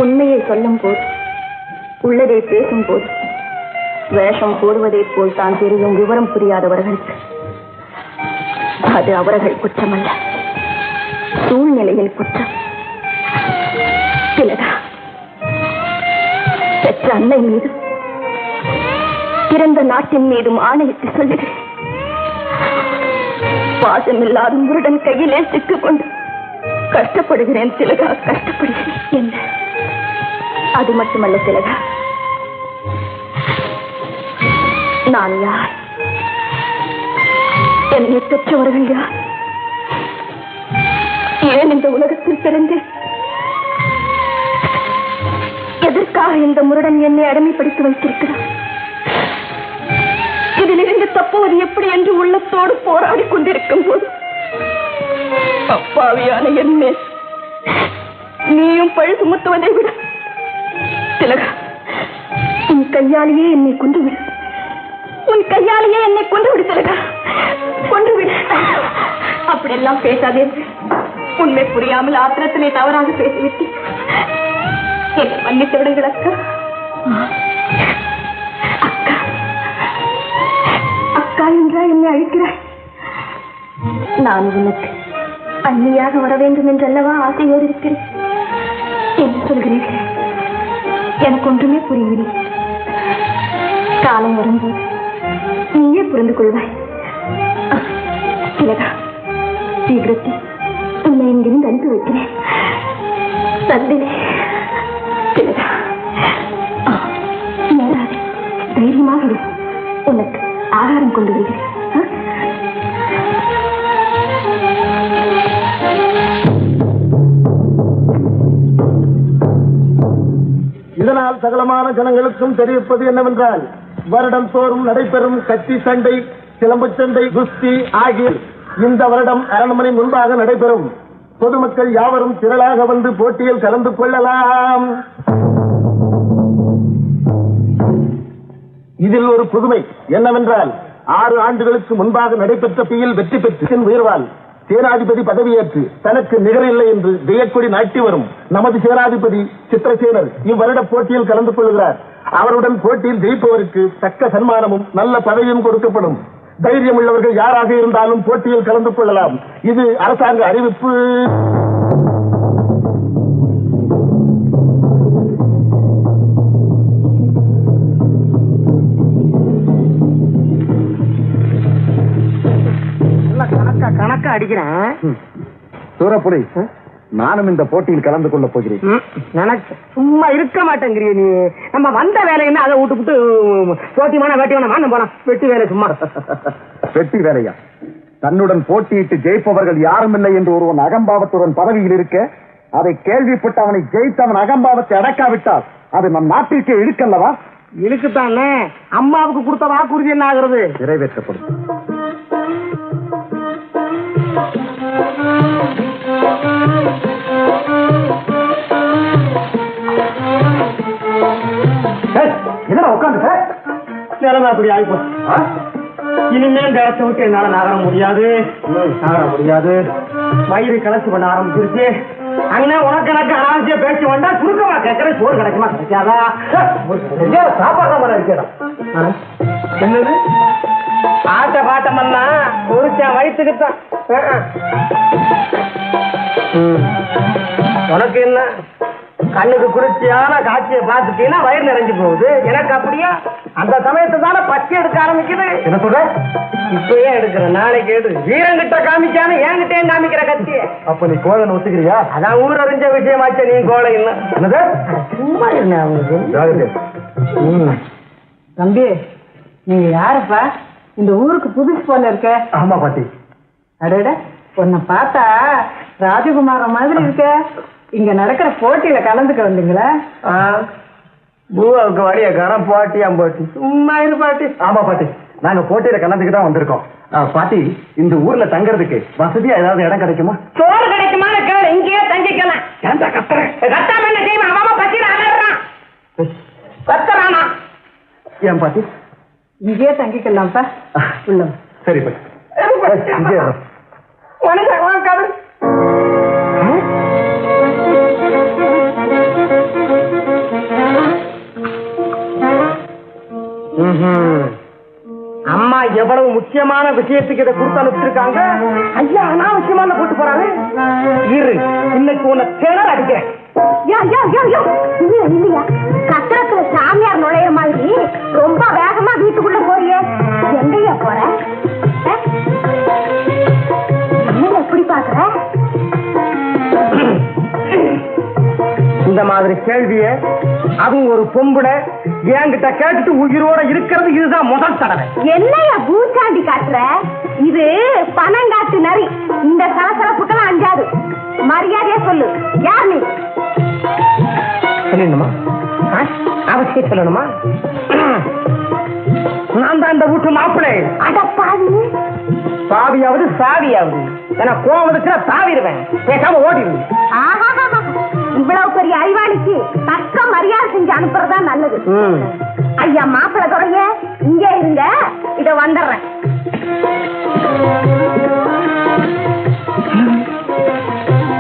உண்மையை சொல்லும் போது, உள்ளதை பேசும் போது வேஷம் போடுவதை போல் தான் தெரியும் விவரம் புரியாதவர்களுக்கு அது அவர்கள் குற்றமல்ல, சூழ்நிலையில் குற்றம். திலகா, பெற்ற அன்னை மீது பிறந்த நாட்டின் மீதும் ஆணையிட்டு சொல்லுகிறேன். பாசமில்லாத முருடன் கையிலே சிக்கிக்கொண்டு கஷ்டப்படுகிறேன் திலகா, கஷ்டப்படுகிறேன். என்ன? அது மட்டுமல்ல திலகா, நான் யார்? என்னை பெற்றவர்கள் யார்? ஏன் இந்த உலகத்தில் பிறந்தேன்? எதற்காக இந்த முருடன் என்னை அடிமைப்படுத்தி வைத்திருக்கிறார்? இதிலிருந்து தப்புவது எப்படி என்று உள்ளத்தோடு போராடி கொண்டிருக்கும் போது அப்பாவியான என்னை நீயும் பழி சுமத்துவதை விட திலகா, உன் கையாலேயே என்னை கொன்றுவிடு. உன் கையாலேயே என்னை கொன்றுவிடு திலகா, கொன்றுவிடு. அப்படியெல்லாம் பேசாதே. உண்மை புரியாமல் ஆத்திரத்திலே தவறாக பேசிவிட்டு என்னை மன்னித்து விடுங்கள் அக்கா. அக்கா, அக்கா என்றா என்னை அழைக்கிறாய்? நான் உனக்கு அண்ணியாக வர வேண்டும் என்றல்லவா ஆசையோடு இருக்கிறேன். என்ன சொல்கிறீர்கள்? எனக்கு ஒன்றுமே புரியவில்லை. காலம் வரும்போது நீயே புரிந்து கொள்வாய். திலகா, சீக்கிரத்தில் உன்னை இங்கிருந்து அனுப்பி வைக்கிறேன். சந்திலே திலகா, நேராது தைரியமாக உனக்கு ஆகாரம் கொண்டு வருகிறேன். இதனால் சகலமான ஜனங்களுக்கும் தெரிவிப்பது என்னவென்றால், வருடம் தோறும் நடைபெறும் கத்தி சண்டை, சிலம்பு சண்டை, குஸ்தி ஆகிய இந்த வருடம் அரண்மனை முன்பாக நடைபெறும். பொதுமக்கள் யாவரும் திரளாக வந்து போட்டியில் கலந்து கொள்ளலாம். இதில் ஒரு புதுமை என்னவென்றால், 6 ஆண்டுகளுக்கு முன்பாக நடைபெற்ற பியில் வெற்றி பெற்று உயர்வால் சேனாதிபதி பதவியேற்று தனக்கு நிகரில்லை என்று ஜெயக்கொடி நாட்டி வரும் நமது சேனாதிபதி சித்திரசேனர் இவ்வருட போட்டியில் கலந்து கொள்கிறார். அவருடன் போட்டியில் ஜெயிப்பவருக்கு தக்க சன்மானமும் நல்ல பதவியும் கொடுக்கப்படும். தைரியம் உள்ளவர்கள் யாராக இருந்தாலும் போட்டியில் கலந்து கொள்ளலாம். இது அரசாங்க அறிவிப்பு. கணக்கா அடிக்கிறேன். சூரப்புலி, நானும் இந்த போட்டியில் கலந்து கொள்ள போகிறேன். நினைச்ச சும்மா இருக்க மாட்டேங்கிறிய நீ. நம்ம வந்த வேலை என்ன, அதை விட்டு போட்டிமான வேட்டியான வாங்க போலாம். வெட்டி வேலை சும்மா. வெட்டி வேலையா? தன்னுடன் போட்டியிட்டு ஜெயிப்பவர்கள் யாரும் இல்லை என்று ஒருவன் அகம்பாவத்துடன் பதவியில் இருக்க, அதை கேள்விப்பட்டு அவனை ஜெயித்தவன் அகம்பாவத்தை அடக்காவிட்டால் அது நம் நாட்டிற்கே இழுக்கல்லவா? இழுக்குத்தானே. அம்மாவுக்கு கொடுத்த வாக்குறுதி என்ன ஆகிறது? நிறைவேற்றப்படும். என்ன உட்காந்து நிலைமை அப்படி ஆகிப்போச்சு. இனிமேல் இந்த இடத்தை விட்டு என்னால நகர முடியாது. வயிறு கலசி பண்ண ஆரம்பிச்சிருச்சு. அண்ணா உனக்கு எனக்கு அனாவசிய பேச்சு வந்தா சுருக்கமா கேட்கற சோறு கிடைக்குமா கிடைக்காதா? சாப்பாடு மாதிரி இருக்கிறோம். என்னது ஆட்ட பாட்டமன்னா ஒருத்தன் வயிற்றுக்குத்தான். உனக்கு என்ன கண்ணுக்கு குளிர்ச்சியான காட்சியை பார்த்துட்டீங்கன்னா வயிறு நிறைஞ்சு போகுது. எனக்கு அப்படியா? அந்த சமயத்தை தானே பச்சை எடுக்க ஆரம்பிக்குது. என்ன சொல்ற? இப்பயே எடுக்கிறேன், நாளைக்கு எடு. வீரங்கிட்ட காமிக்காம என்கிட்ட காமிக்கிற கத்திய. அப்ப நீ கோழை ஒத்துக்கிறியா? அதான் ஊர் அறிஞ்ச விஷயமாச்ச. நீ கோழை என்னது? சும்மா என்ன அவங்களுக்கு. தம்பி, நீங்க யாருப்பா? இந்த ஊருக்கு புதுசு போல இருக்க. ஆமா பாட்டி. அடட, உன்னை பார்த்தா ராஜகுமார மாதிரி இருக்க. இங்க நடக்கிற போட்டியில கலந்துக்க வந்தீங்களா? பூவாவுக்கு வழியக்காரன் போட்டியாம் பாட்டி. சும்மா இரு பாட்டி. ஆமா பாட்டி, நாங்க போட்டியில கலந்துக்கிட்டு தான் வந்திருக்கோம். பாட்டி, இந்த ஊர்ல தங்கறதுக்கு வசதியா ஏதாவது இடம் கிடைக்குமா? சோறு கிடைக்குமா? இங்கேயே தங்கிக்கலாம். ஏன்டா கத்துறேன்? கத்தாம என்ன செய்வான்? அவன் பத்தியில அலறான். கத்துறானா? ஏன் பாட்டி? இங்கேயே தங்கிக்கலாம்ப்பா. உள்ள சரி பாட்டி. இங்கே அம்மா எவ்வளவு முக்கியமான விஷயத்துக்கு இதை கொடுத்து அனுப்பிச்சிருக்காங்க. ஐயா அனாவசியமான போட்டு போறாரு. இரு, இன்னைக்கு உன்னை திணற அடிக்கிறேன். கத்திரத்துல சாமியார் நுழைய மாதிரி ரொம்ப வேகமா வீட்டுக்குள்ள போறியே, எங்கயா போற? என்ன எப்படி பாக்குற? இந்த மாதிரி கேள்விய அதுவும் ஒரு பொம்புட என்கிட்ட கேட்டுட்டு உயிரோட இருக்கிறது இதுதான் முதல் தடவை. என்னையா பூச்சாண்டி காட்டுற? இது பனங்காட்டு நரி. இந்த சலசலப்புக்கெல்லாம் அஞ்சாது. மரியாதையா சொல்லு, யார் நீ? சொல்லணுமா? அவசியம் சொல்லணுமா? நான் தான் இந்த வீட்டு மாப்பிள்ளை. அட பாவி. பாவியாவது சாவியாவது எனக்கு கோவம் வந்துச்சுன்னா தாவிடுவேன், பேசாம ஓடிடுவேன். இவ்வளவு பெரிய அறிவாளிக்கு தக்க மரியாதை செஞ்சு அனுப்புறதா நல்லது. ஐயா மாப்பிள்ளை துறைய இங்கே இருங்க, இத வந்துடுறேன்.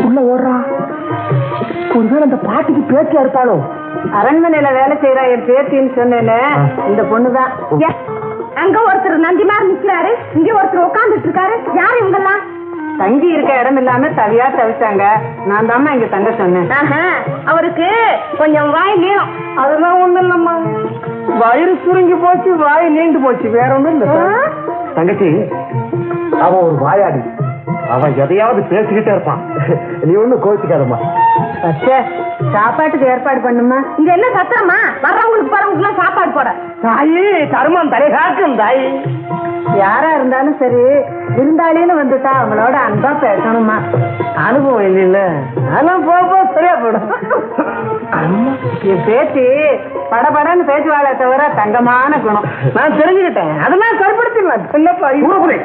உள்ள ஓடுறா. ஒருவேளை அந்த பாட்டிக்கு பேத்தியா இருப்பாளோ? அரண்மனையில வேலை செய்யற என் பேத்தின்னு சொன்னேன்னு இந்த பொண்ணுதான். அங்க ஒருத்தர் நந்திமார் நிக்கிறாரு, இங்க ஒருத்தர் உட்கார்ந்துட்டு இருக்காரு. யாரு இவங்கெல்லாம்? தங்கி இருக்க இடம் இல்லாம தவியா தவிச்சாங்க. நான் தாம்மா இங்க தங்க சொன்னேன். அவருக்கு கொஞ்சம் வாய் நீளம். அதெல்லாம் ஒண்ணும் இல்லம்மா, வயிறு சுருங்கி போச்சு, வாய் நீண்டு போச்சு, வேற ஒண்ணும் இல்ல. தங்கச்சி, அவன் ஒரு வாயாடி, அவன் எதையாவது பேசிக்கிட்டே இருப்பான். நீ ஒண்ணும் கோவிச்சுக்காதம்மா. சாப்பாட்டுக்கு ஏற்பாடு பண்ணுமா? இங்க என்ன சத்திரமா? வர்றவங்களுக்கு போறவங்களுக்கு எல்லாம் சாப்பாடு போட. தாயி தர்மம் தலை காக்கும் தாயி. யாரா இருந்தாலும் சரி, விருந்தாளின்னு வந்துட்டா அவங்களோட அன்பா பேசணுமா? அனுபவம் இல்ல, அதெல்லாம் போக சரியா போடும். என் பேச்சு படபடன்னு பேசுவாளே தவிர தங்கமான குணம். நான் தெரிஞ்சுக்கிட்டேன், அதெல்லாம் சரிப்படுத்திடலாம். என்னப்பா இவ்வளவு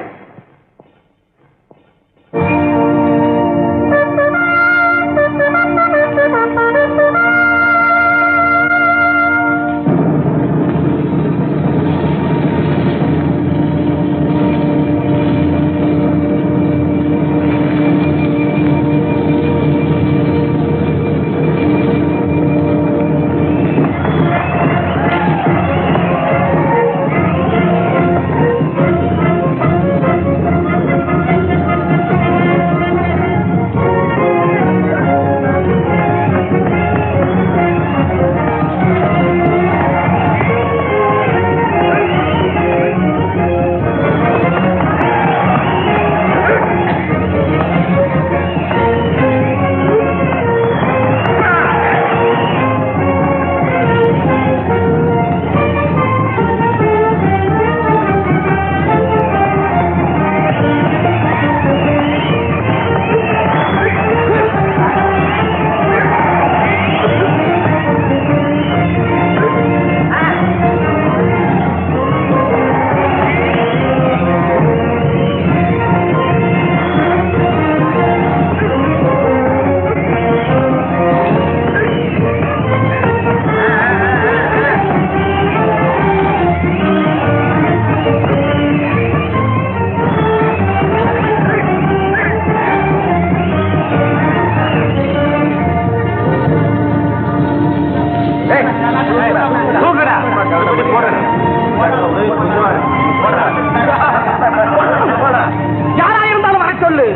யாரா இருந்தாலும் வர சொல்லு.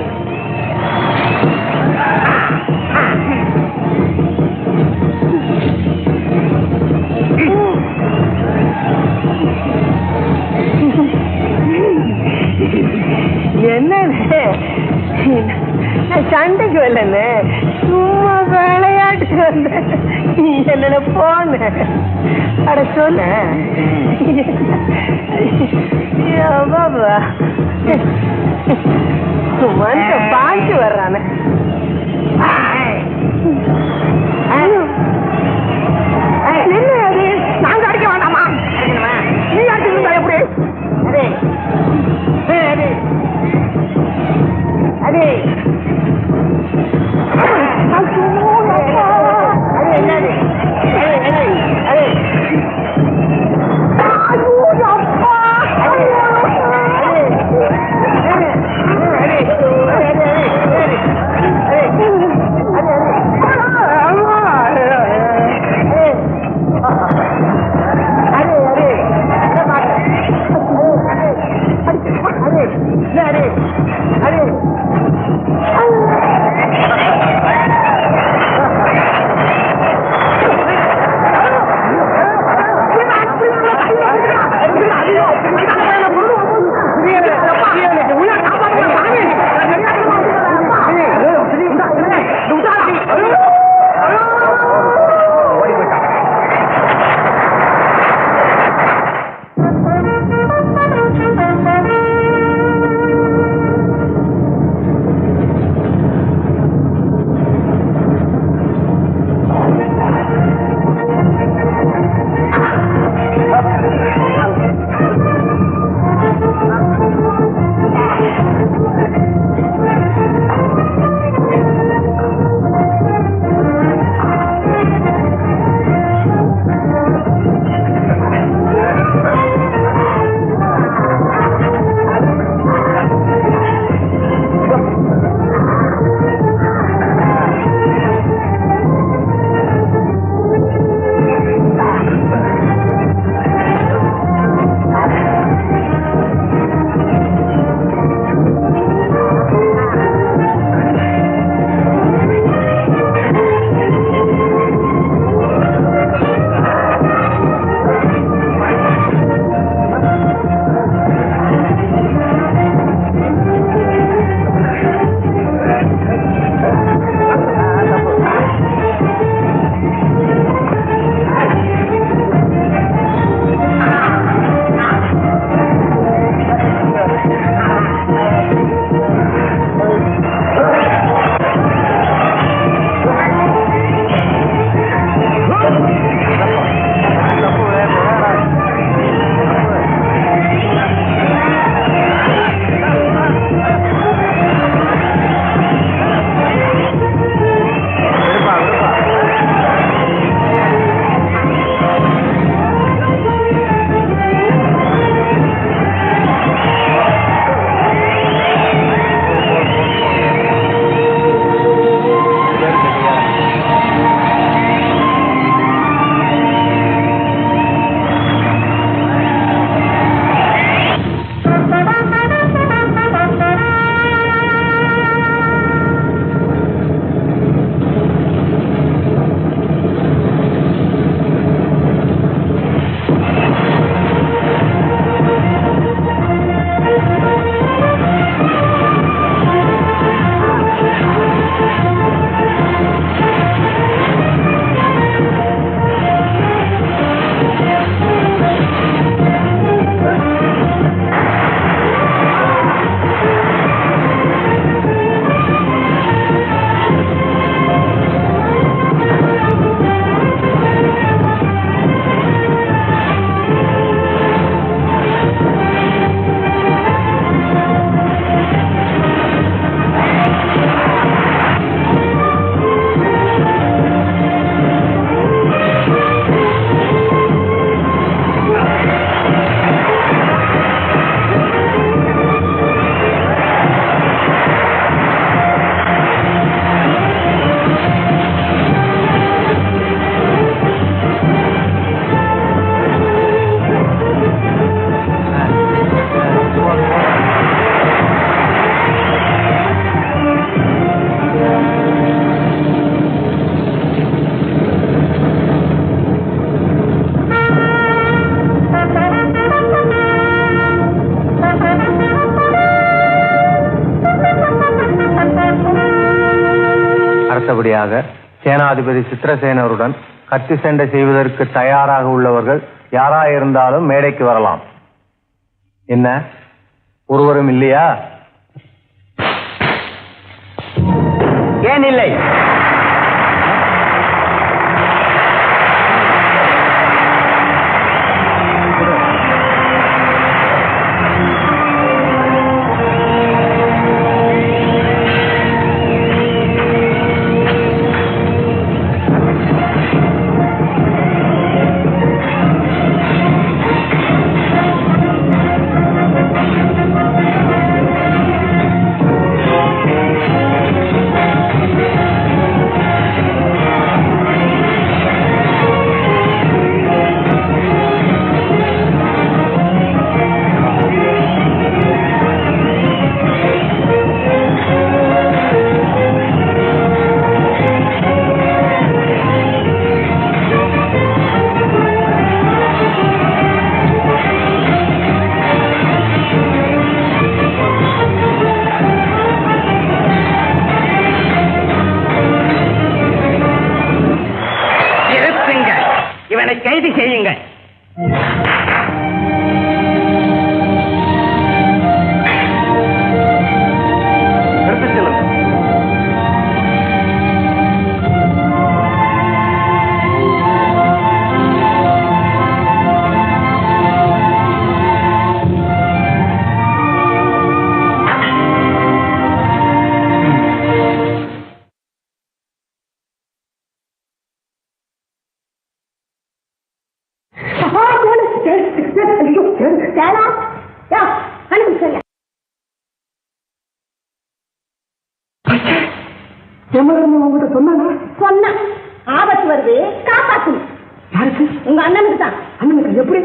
என்ன சண்டைக்கு வரலன்னு சும்மா விளையாட்டுக்கு வந்தேன். என்ன போன அட சொன்ன பாபா மனுஷன் பாய்ச்சி வர்றானே. நாங்க அடிக்க வேண்டாமா? நீ அடிச்சிருந்தா எப்படி? அதே சேனாதிபதி சித்திரசேனருடன் கத்தி சண்டை செய்வதற்கு தயாராக உள்ளவர்கள் யாராயிருந்தாலும் மேடைக்கு வரலாம். என்ன, ஒருவரும் இல்லையா? ஏன் இல்லை? இவனை கைது செய்யுங்கள். சொன்ன ஆபத்து வருது, காப்பாத்து. யாருக்கு? உங்க அண்ணனுக்கு தான். அண்ணனுக்கு எப்படி?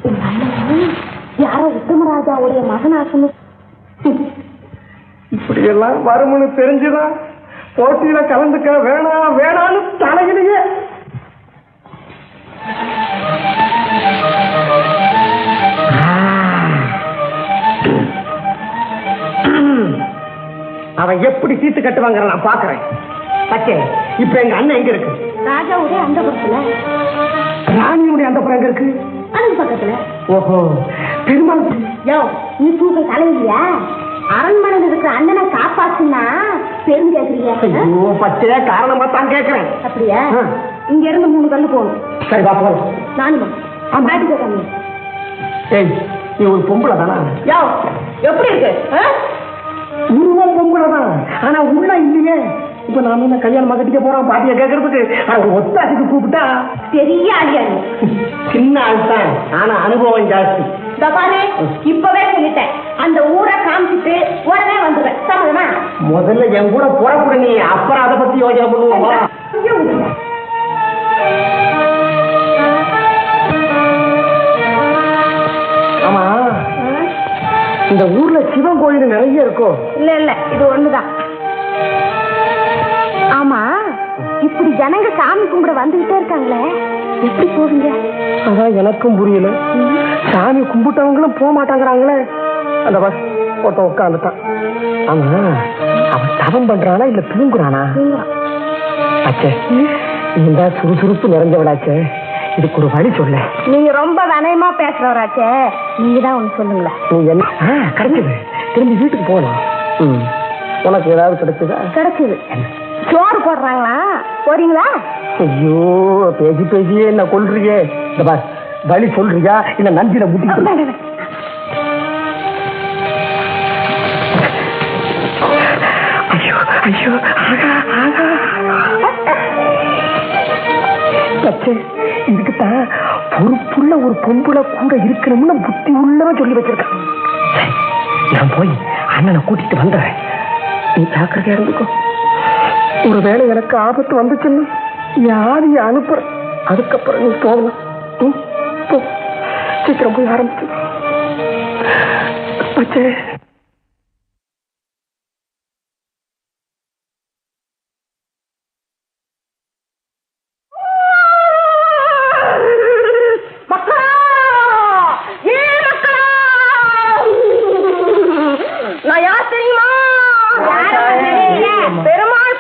உங்க அண்ணன் யாரோ உத்தமராஜாவுடைய மகனாக்குன்னு. இப்படி எல்லாம் வரும்னு தெரிஞ்சுதான் போட்டியில கலந்துக்க வேணாம் வேணான்னு தலையிலேயே. அவன் எப்படி சீட்டு கட்டுவாங்க நான் பாக்குறேன். பச்சை, இப்ப எங்க அண்ணன் எங்க இருக்கு? ராஜாவுடைய அந்த பக்கத்துல. ராணியுடைய அந்த புறம் எங்க இருக்கு? அதுக்கு பக்கத்துல. ஓஹோ, பெருமாள். யோ, நீ தூக்க தலையிலையா? அரண்மனையில் இருக்கிற அண்ணனை காப்பாத்துனா பெரும் கேக்குறியா? ஐயோ பச்சை, காரணமா தான் கேக்குறேன். அப்படியா? இங்க இருந்து 3 கல்லு போகணும். சரி வா போறோம். நானுமா பாட்டு கேட்காங்க. ஏய், நீ ஒரு பொம்பளை தானா? யோ, எப்படி இருக்கு? உருவம் பொம்பளை தான், ஆனா உள்ள இல்லையே. இப்ப நாம என்ன கல்யாணம் கட்டிக்க போறோம் பாட்டிய கேட்கறதுக்கு? ஒத்தாசிக்கு கூப்பிட்டா பெரிய ஆளியா? சின்ன ஆள் தான், ஆனா அனுபவம் ஜாஸ்தி. பாரு, இப்பவே சொல்லிட்டேன், அந்த ஊரை காமிச்சிட்டு உடனே வந்துடுவேன். சம்மதமா? முதல்ல என் கூட புறப்படு நீ, அப்புறம் அதை பத்தி யோசனை பண்ணுவோமா? ஆமா, இந்த ஊர்ல சிவன் கோயில் நிறைய இருக்கும். இல்ல இல்ல, இது ஒண்ணுதான். ஆமா, இப்படி ஜனங்க சாமி கும்பிட வந்துகிட்டே இருக்காங்களே, எப்படி போவீங்க? அதான் எனக்கும் புரியல. சாமி கும்பிட்டவங்களும் போக மாட்டாங்கிறாங்களே. அந்த பஸ் போட்ட உட்காந்துட்டான். ஆமா, அவன் தவம் பண்றானா இல்ல தூங்குறானா? அச்சே, நீங்க சுறுசுறுப்பு நிறைஞ்சவளாச்சே, இதுக்கு ஒரு வழி சொல்ல. நீங்க ரொம்ப வனயமா பேசுறவராச்சே, நீங்க தான் ஒண்ணு சொல்லுங்களேன். நீ என்ன கிடைச்சது? திரும்பி வீட்டுக்கு போகலாம். உனக்கு ஏதாவது கிடைச்சதா? கிடைச்சது. சோறு போடுறாங்களா? போறீங்களா? ஐயோ, பேசி பேசியே என்ன கொல்றியே. இந்த பார், வழி சொல்றியா இல்ல நஞ்சில முட்டி? ஐயோ ஐயோ, இதுக்குத்தான் பொறுப்புள்ள ஒரு பொம்புல கூட இருக்கணும்னு புத்தி உள்ளவன் சொல்லி வச்சிருக்கான். நான் போய் அண்ணனை கூட்டிட்டு வந்துடுறேன். நீ ஜாக்கிரதையா இருந்துக்கோ. ஒருவேளை எனக்கு ஆபத்து வந்துச்சுன்னு யாரையும் அனுப்புற, அதுக்கப்புறம் நீ போகலாம். சீக்கிரம் போய் ஆரம்பிச்சு. நான் யார் தெரியுமா? பெருமாள்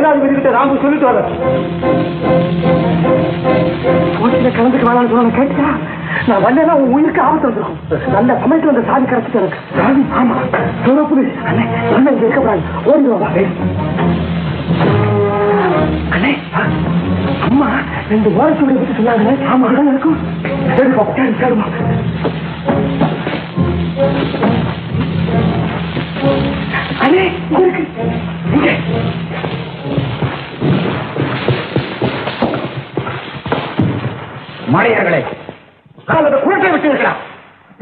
சேனாதிபதி கிட்ட ராமு சொல்லிட்டு வர போட்டியில கலந்துட்டு வேணான்னு சொன்ன கேட்டியா? நான் வந்தேன்னா உன் உயிருக்கு ஆபத்து வந்துடும். நல்ல சமயத்துல அந்த சாதி கிடைச்சிட்டு எனக்கு சாதி. ஆமா சூரப்புலி அண்ணே கேட்கப்படாது ஓடிடுவா. அண்ணே அம்மா 2 ஓரச்சுவடி பத்தி சொன்னாங்க. ஆமா அதான் இருக்கும். சரிப்பா சரி சரிமா. அண்ணே இருக்கு இங்க. மணியர்களே, நான் அந்த குளத்தை விட்டு இருக்கிறான்.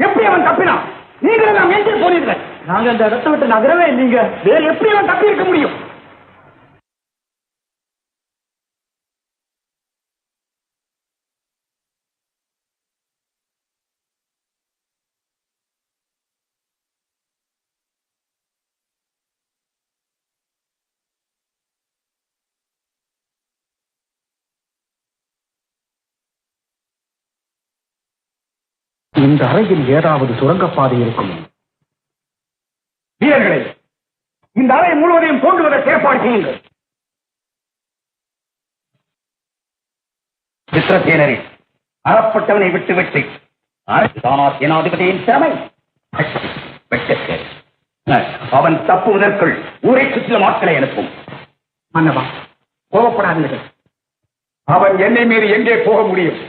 எப்படி அவன் தப்பினான்? நீங்கள் எல்லாம் எங்கே போனீர்கள்? நாங்க அந்த இடத்தை விட்டு நகரவே இல்லைங்க. வேறு எப்படி அவன் தப்பி இருக்க முடியும்? இந்த அறையில் ஏதாவது சுரங்கப்பாதை இருக்கும். வீரர்களே, இந்த அறை முழுவதையும் தோன்றுவதற்கு ஏற்பாடு செய்யுங்கள். சித்திரசேனரே, அறப்பட்டவனை விட்டுவிட்டு சேனாதிபதியின் திறமை அவன் தப்புவதற்குள் ஊரை சுற்றிலும் ஆட்களை அனுப்பும். மன்னவா, கோபப்படாதீர்கள். அவன் என்னை மீறி எங்கே போக முடியும்?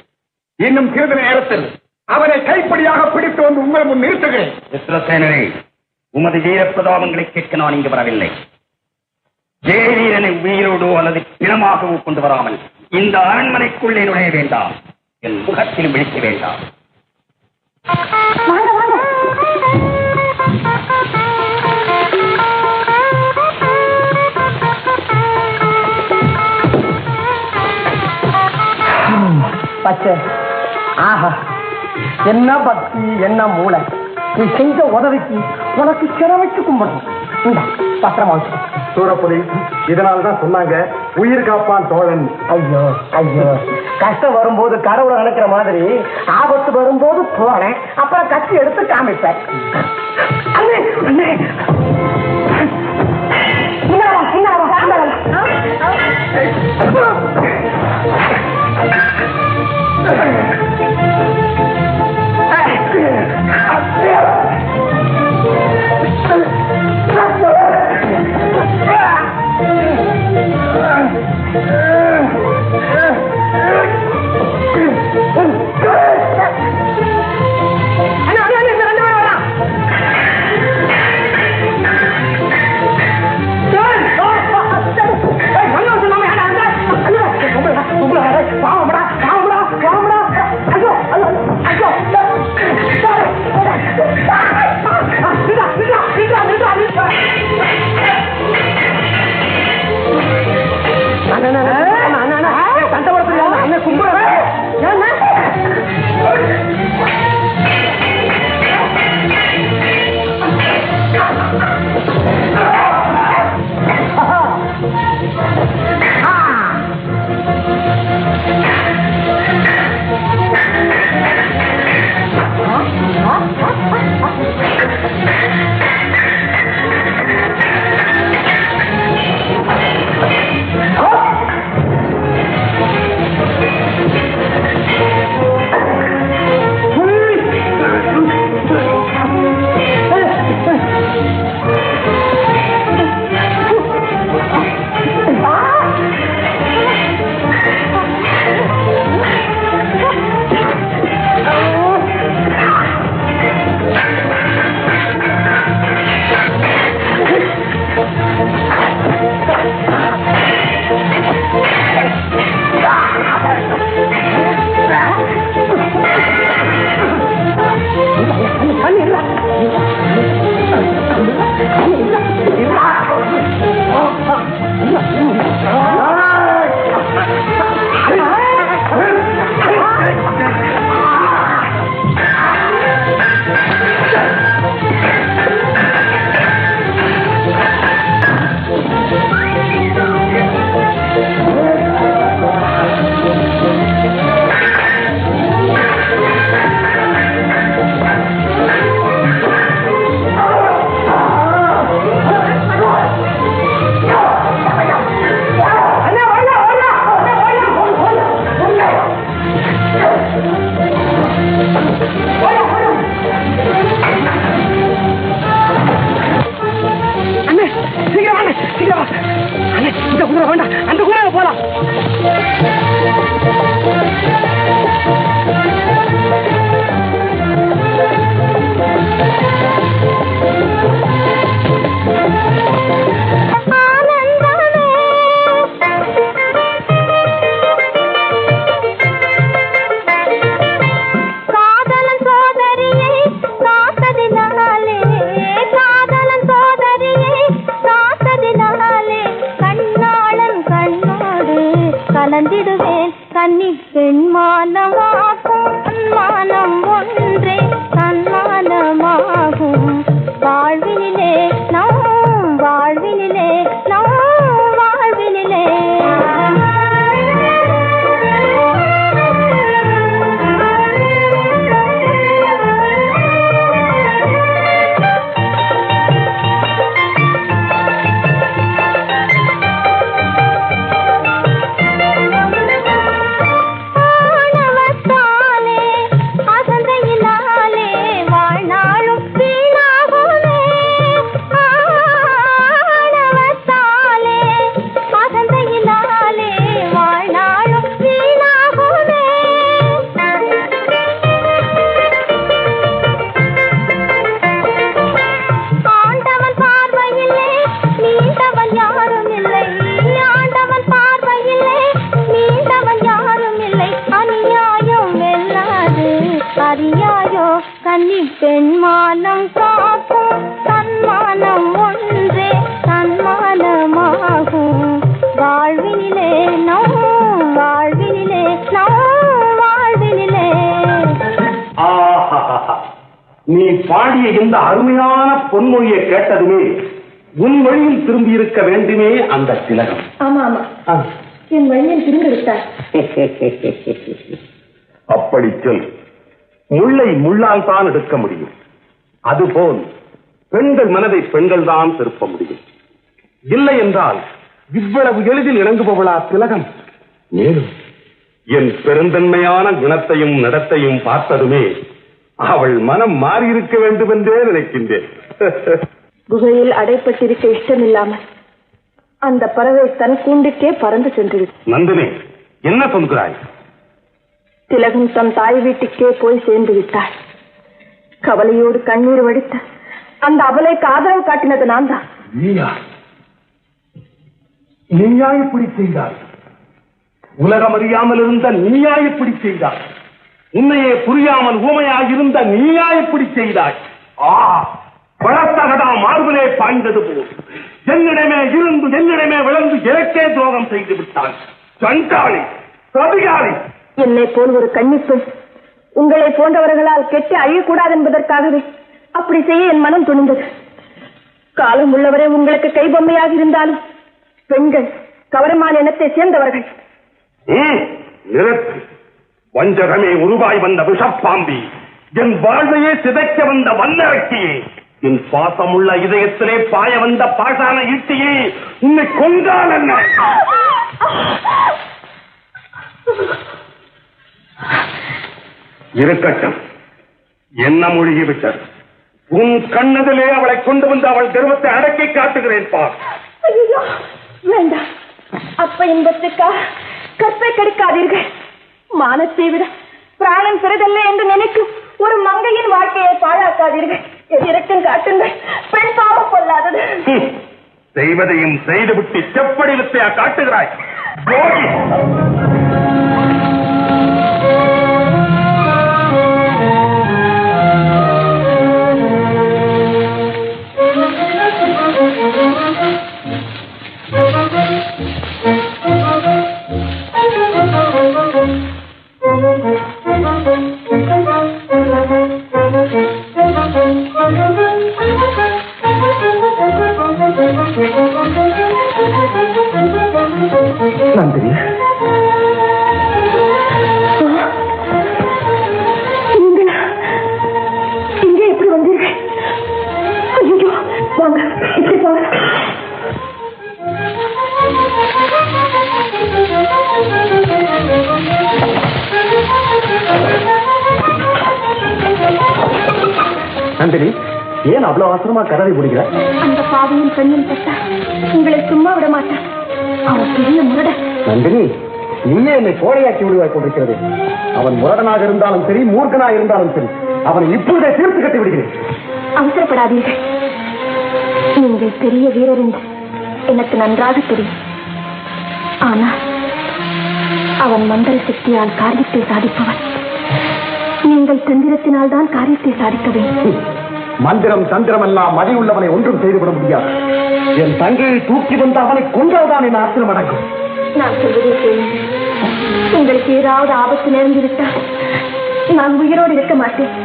இன்னும் சிறிது நேரத்தில் அவனை கைப்படியாக பிடித்து வந்து உங்கள் முன் நிறுத்துகிறேன். சித்திரசேனரே, உமது வீரப்பிரதாபங்களை கேட்க நான் இங்கு வரவில்லை. ஜெயவீரனை உயிரோடோ அல்லது பிணமாகவோ கொண்டு வராமல் இந்த அரண்மனைக்குள்ளே நுழைய வேண்டாம். என் முகத்தில் விழிக்க வேண்டாம். பச்சை ஆஹா, என்ன பக்தி, என்ன மூளை! நீ செஞ்ச உதவிக்கு உனக்கு சிறவைக்கு கும்பிடணும். பத்திரமா வச்சு. சூரப்புலி இதனால்தான் சொன்னாங்க உயிர் காப்பான் தோழன். ஐயோ ஐயோ, கஷ்டம் வரும்போது கடவுளை நினைக்கிற மாதிரி ஆபத்து வரும்போது போனேன், அப்புறம் கத்தி எடுத்து காமிப்பேன். அண்ணே அண்ணே கன்னி பெண்மானம் காக்கும் தன்மானம் ஒன்றே தன்மானமாகும் வாழ்வினிலே நம் வாழ்வினிலே நம் வாழ்வினிலே. நீ பாடிய இந்த அருமையான பொன்மொழியை கேட்டதுமே உன் வழியில் திரும்பி இருக்க வேண்டுமே அந்த திலகம். ஆமா ஆமா, என் வழியில் திரும்பி விட்டார். அப்படி சொல். முள்ளை முள்ளால் தான் எடுக்க முடியும். அதுபோல் பெண்கள் மனதை பெண்கள் தான் திருப்ப முடியும். இல்லை என்றால் இவ்வளவு எளிதில் இணங்குபவளா திலகம்? மேலும் என் பெருந்தன்மையான குணத்தையும் நடத்தையும் பார்த்ததுமே அவள் மனம் மாறியிருக்க வேண்டும் என்றே நினைக்கின்றேன். குகையில் அடைப்பட்டிருக்க இஷ்டமில்லாமல் அந்த பறவை தன் கூண்டுக்கே பறந்து சென்றது. நந்தினி, என்ன சொல்கிறாய்? திலகம் தன் தாய் வீட்டுக்கே போய் சேர்ந்து விட்டாள். கவலையோடு கண்ணீர் வடித்த அந்த அவளைக்கு ஆதரவு காட்டினது நான் தான். நீயா இப்படி செய்தாய்? உலகம் அறியாமல் இருந்த நீயா இப்படி செய்தாய்? உன்னையே புரியாமல் ஊமையாயிருந்த நீயா இப்படி செய்தாய்? பழத்தகடா மார்பிலே பாய்ந்தது போல் என்னிடமே இருந்து என்னிடமே விளந்து எனக்கே துரோகம் செய்து விட்டான். சண்டாளி, சதிகாரி. என்னை போல் ஒரு கன்னிப்பெண் உங்களை போன்றவர்களால் கெட்டு அழியக்கூடாது என்பதற்காகவே அப்படி செய்ய என் மனம் துணிந்தது. காலம் உள்ளவரை உங்களுக்கு கைபொம்மையாக இருந்தாலும் பெண்கள் கவரமான இனத்தை சேர்ந்தவர்கள். நிறுத்து. வஞ்சகமே உருவாய் வந்த விஷப்பாம்பி, என் வாழ்வையே சிதைக்க வந்த வல்லரக்கியே, என் பாசமுள்ள இதயத்திலே பாய வந்த பாசான ஈட்டியே, உன்னை கொன்றால் என்ன? இருக்கட்டும், என்ன மூழ்கிவிட்டது? உன் கண்ணதிலே அவளை கொண்டு வந்து அவள் கர்வத்தை அடக்கி காட்டுகிறேன் பார். ஐயோ வேண்டாம், அப்ப இன்பத்துக்காக கற்பை கெடுக்காதீர்கள். மானத்தை விட பிராணம் பெறுதல்ல என்று நினைக்கும் ஒரு மங்கையின் வாழ்க்கையை பாழாக்காதீர்கள். இறக்கம் காட்டுங்கள், பெண் பாவம் கொள்ளாதது. செய்வதையும் செய்துவிட்டு செப்படி வித்தையா காட்டுகிறாய்? நந்தினி, இங்கே எப்படி வந்தீர்கள்? ஐயோ வாங்க, இப்படி போங்க. நந்தினி, ஏன் அவ்வளவு அவசரமா கதவை முடிக்கிற? அந்த பாவியின் பெண்ணின் பட்டா உங்களை சும்மா விட மாட்டான். அவன் பெரிய முரட. நந்தினி, நீயே என்னை கோழையாக்கி விடுவாய் கொண்டிருக்கிறது. அவன் முரடனாக இருந்தாலும் சரி, மூர்க்கனாக இருந்தாலும் சரி, அவனை இப்பொழுதே தீர்த்து கட்டி விடுகிறேன். அவசரப்படாதீர்கள். நீங்கள் பெரிய வீரர் என்று எனக்கு நன்றாக தெரியும். ஆனால் அவன் மந்திர சக்தியால் காரியத்தை சாதிப்பவன். நீங்கள் தந்திரத்தினால் தான் காரியத்தை சாதிக்க வேண்டும். மந்திரம் தந்திரம் எல்லாம் மதி உள்ளவனை ஒன்றும் செய்துவிட முடியாது. என் தங்கையை தூக்கி வந்து அவனை கொன்றால்தான் என் ஆத்திரம் அடங்கும். நான் சொல்வதை கேளுங்கள். உங்களுக்கு ஏதாவது ஆபத்து நேர்ந்து விட்டால் நான் உயிரோடு இருக்க மாட்டேன்.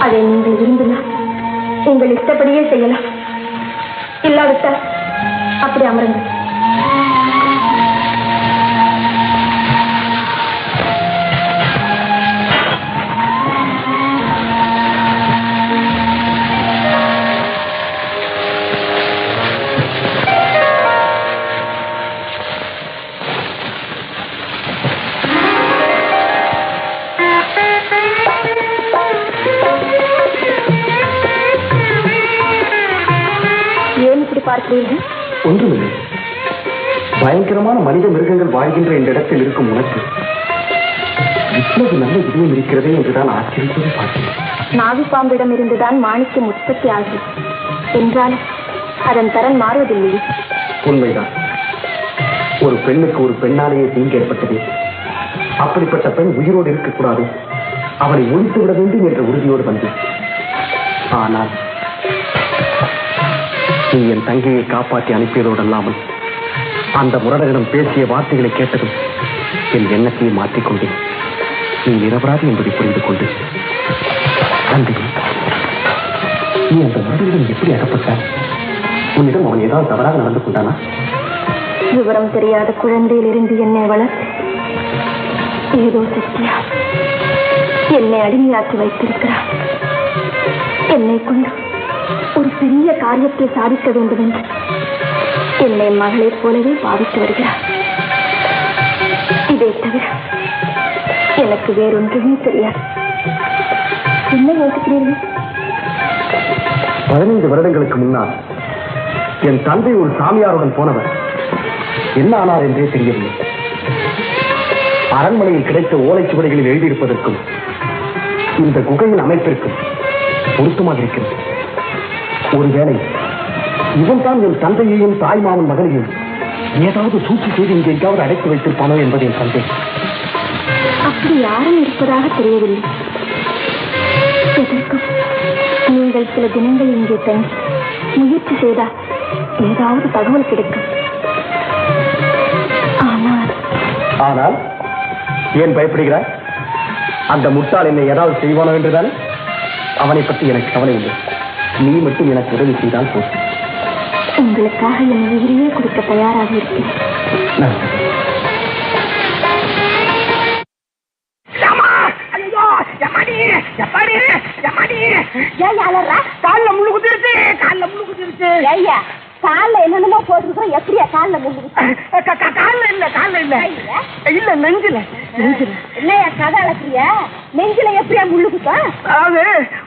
அதை நீங்கள் விரும்பினால் உங்கள் இஷ்டப்படியே செய்யலாம். இல்லாவிட்டால் அப்படி அமருங்கள். பார்க்கிறீர்கள்? ஒன்றுமில்லை. பயங்கரமான மனித மிருகங்கள் வாழ்கின்ற இந்த இடத்தில் இருக்கும் உனக்கு இவ்வளவு நல்ல இதயம் இருக்கிறதே என்றுதான் ஆச்சரியத்தோடு பார்க்கிறேன். நாவி பாம்பிடம் இருந்துதான் மாணிக்கம் உற்பத்தி ஆகும் என்றாலும் அதன் தரன் மாறுவதில்லையே. உண்மைதான். ஒரு பெண்ணுக்கு ஒரு பெண்ணாலேயே தீங்கு ஏற்பட்டது. அப்படிப்பட்ட பெண் உயிரோடு இருக்கக்கூடாது. அவனை ஒழித்து விட வேண்டும் என்ற உறுதியோடு வந்தேன். ஆனால் நீ என் தங்கையை காப்பாற்றி அனுப்பியதோடு அல்லாமல் அந்த முரடனிடம் பேசிய வார்த்தைகளை கேட்டதும் என் எண்ணத்தையே மாற்றிக்கொண்டேன். நீ நிரபராதி என்பதை புரிந்து கொண்டு தந்தை, நீ அந்த முரடனிடம் எப்படி அகப்பட்டாய்? உன்னிடம் அவன் ஏதாவது தவறாக நடந்து கொண்டானா? விவரம் தெரியாத குழந்தையிலிருந்து என்னை வளர்த்து ஏதோ சக்தியா என்னை அடிமையாக்கி வைத்திருக்கிறார். என்னை கொண்டு ஒரு பெரிய காரியத்தை சாதிக்க வேண்டும் என்று என்னை மகளைப் போலவே பாவித்து வருகிறார். இதை தவிர எனக்கு வேறொன்றுமே தெரியாது. என்ன யோசிக்கிறீர்கள்? 15 வருடங்களுக்கு முன்னால் என் தந்தை ஒரு சாமியாருடன் போனவர் என்ன ஆனார் என்றே தெரியவில்லை. அரண்மனையில் கிடைத்த ஓலைச்சுவடிகளில் எழுதியிருப்பதற்கும் இந்த குகையின் அமைப்பிற்கும் பொருத்தமாக இருக்கிறது. ஒருவேளை இவன் தான் என் தந்தையையும் தாய்மாமன் மகளையும் ஏதாவது சூழ்ச்சி செய்து இங்கே எங்காவது அடைத்து வைத்திருப்பானோ என்பது என் சந்தேகம். அப்படி யாரும் இருப்பதாக தெரியவில்லை. எதற்கும் நீங்கள் சில தினங்கள் இங்கே தங்கி முயற்சி செய்தால் ஏதாவது தகவல் கிடைக்கும். ஆனால் ஏன் பயப்படுகிறாய்? அந்த முட்டாள் என்னை ஏதாவது செய்வானோ என்றுதான். அவனை பற்றி எனக்கு கவலை இல்லை. நீ மட்டும் எனக்கு உதவி செய்தால் போதும். உங்களுக்காக என் உயிரையே கொடுக்க தயாராக இருக்கிறேன். கால்ல என்னென்னமோ போட்டுருக்கோம். எப்படியா கால்ல முள்ளு? கால்ல இல்ல இல்ல நெஞ்சில. இல்லையா கதை அளக்குறியா? நெஞ்சில எப்படியா முள்ளு குத்தா? அதாவது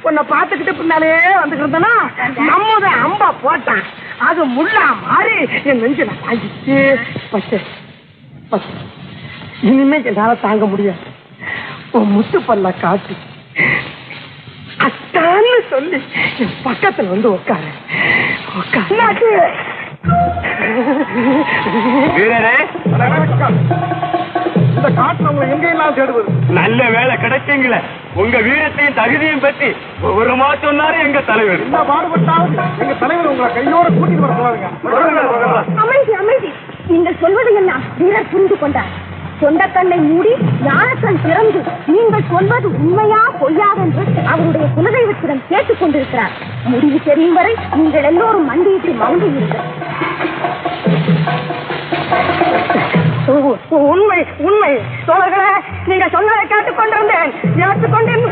உன்னை பார்த்துக்கிட்டு பின்னாலே வந்துட்டு இருந்தனா நம்மத அம்பா போட்டான். அது முள்ளா மாறி என் நெஞ்சில ஆகிச்சு. இனிமே என்னால தாங்க முடியாது. உன் முத்து பல்ல காட்டி அத்தான்னு சொல்லி என் பக்கத்துல வந்து உட்காரு. இந்த காட்டுல உங்களை எங்கெல்லாம் தேடுவது? நல்ல வேலை கிடைச்சீங்களே. உங்க வீரத்தையும் தகுதியும் பற்றி விவரமா சொன்னாரு எங்க தலைவர். என்ன பாடுபட்டாவது எங்க தலைவர் உங்களை கையோட கூட்டிட்டு வர சொல்லுங்க. அமைதி அமைதி. நீங்கள் சொல்வது எல்லாம் வீரர் புரிந்து கொண்டார். சொந்த கண்ணை மூடி ஞானக்கண் திறந்து நீங்கள் சொல்வது உண்மையா பொய்யாவென்று அவருடைய குலதெய்வத்திடம் கேட்டுக் கொண்டிருக்கிறார். முடிவு தெரியும் வரை நீங்கள் எல்லோரும் மண்டியிட்டு மறந்துவீர்கள். உண்மை உண்மை தோழர்களே, நீங்க சொன்னதை கேட்டுக்கொண்டிருந்தேன். ஏற்றுக்கொண்டேன்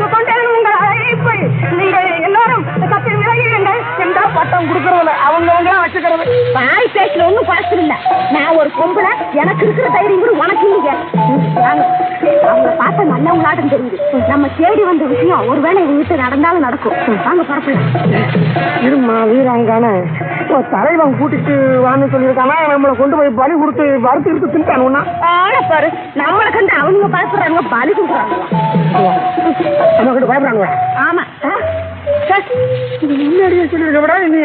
உங்கள் அழைப்பை. நீங்கள் எல்லாரும் தப்பி விலகிறீர்கள். எந்த பட்டம் கொடுக்கறதில்ல, அவங்கவுங்களா வச்சுக்கிறது. பாய் பேச்சுல ஒண்ணும் குறைச்சல் இல்ல. நான் ஒரு பொம்பளை, எனக்கு இருக்கிற தைரியம் கூட உனக்கு இல்லைங்க. அவங்க பார்த்தா நல்லவங்களாட்டம் தெரியுது. நம்ம தேடி வந்த விஷயம் ஒருவேளை வீட்டு நடந்தாலும் நடக்கும். வாங்க பரப்பலாம். இருமா வீராங்கான தலைவன் கூட்டிட்டு வான்னு சொல்லியிருக்கானா? நம்மளை கொண்டு போய் பலி கொடுத்து வறுத்து எடுத்து தின்ட்டானுன்னா பாரு. நம்மளை கண்டு அவங்க பயப்படுறாங்க, பலி கொடுக்குறாங்க. நம்ம கிட்ட பயப்படுறாங்க. ஆமா முன்னாடியே சொல்லியிருக்க விட நீ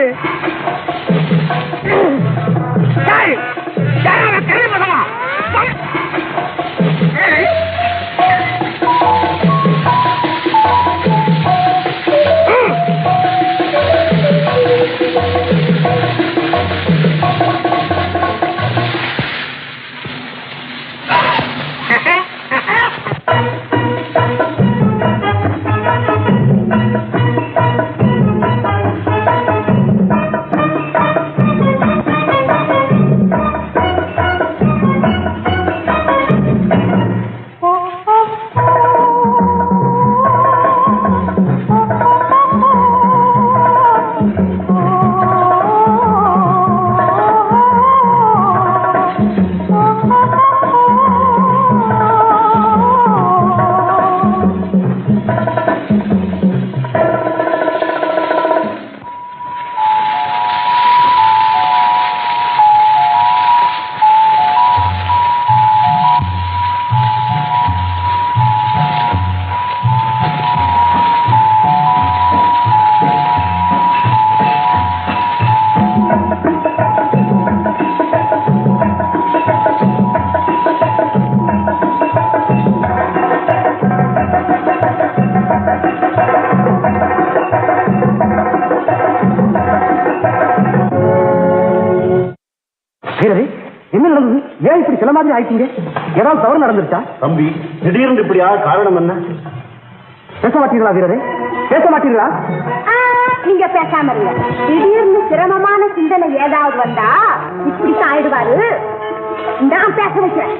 வீரரே, என்ன நடந்தது? ஏன் இப்படி சில மாதிரி ஆயிட்டீங்க? ஏதாவது தவறு நடந்துருச்சா? தம்பி, திடீர்னு இப்படி காரணம் என்ன? பேச மாட்டீங்களா வீரரே? பேச மாட்டீங்களா? நீங்க பேசாம இருங்க. திடீர்னு சிரமமான சிந்தனை ஏதாவது வந்தா இப்படித்தான் ஆயிடுவாரு. நான் பேச வைக்கிறேன்.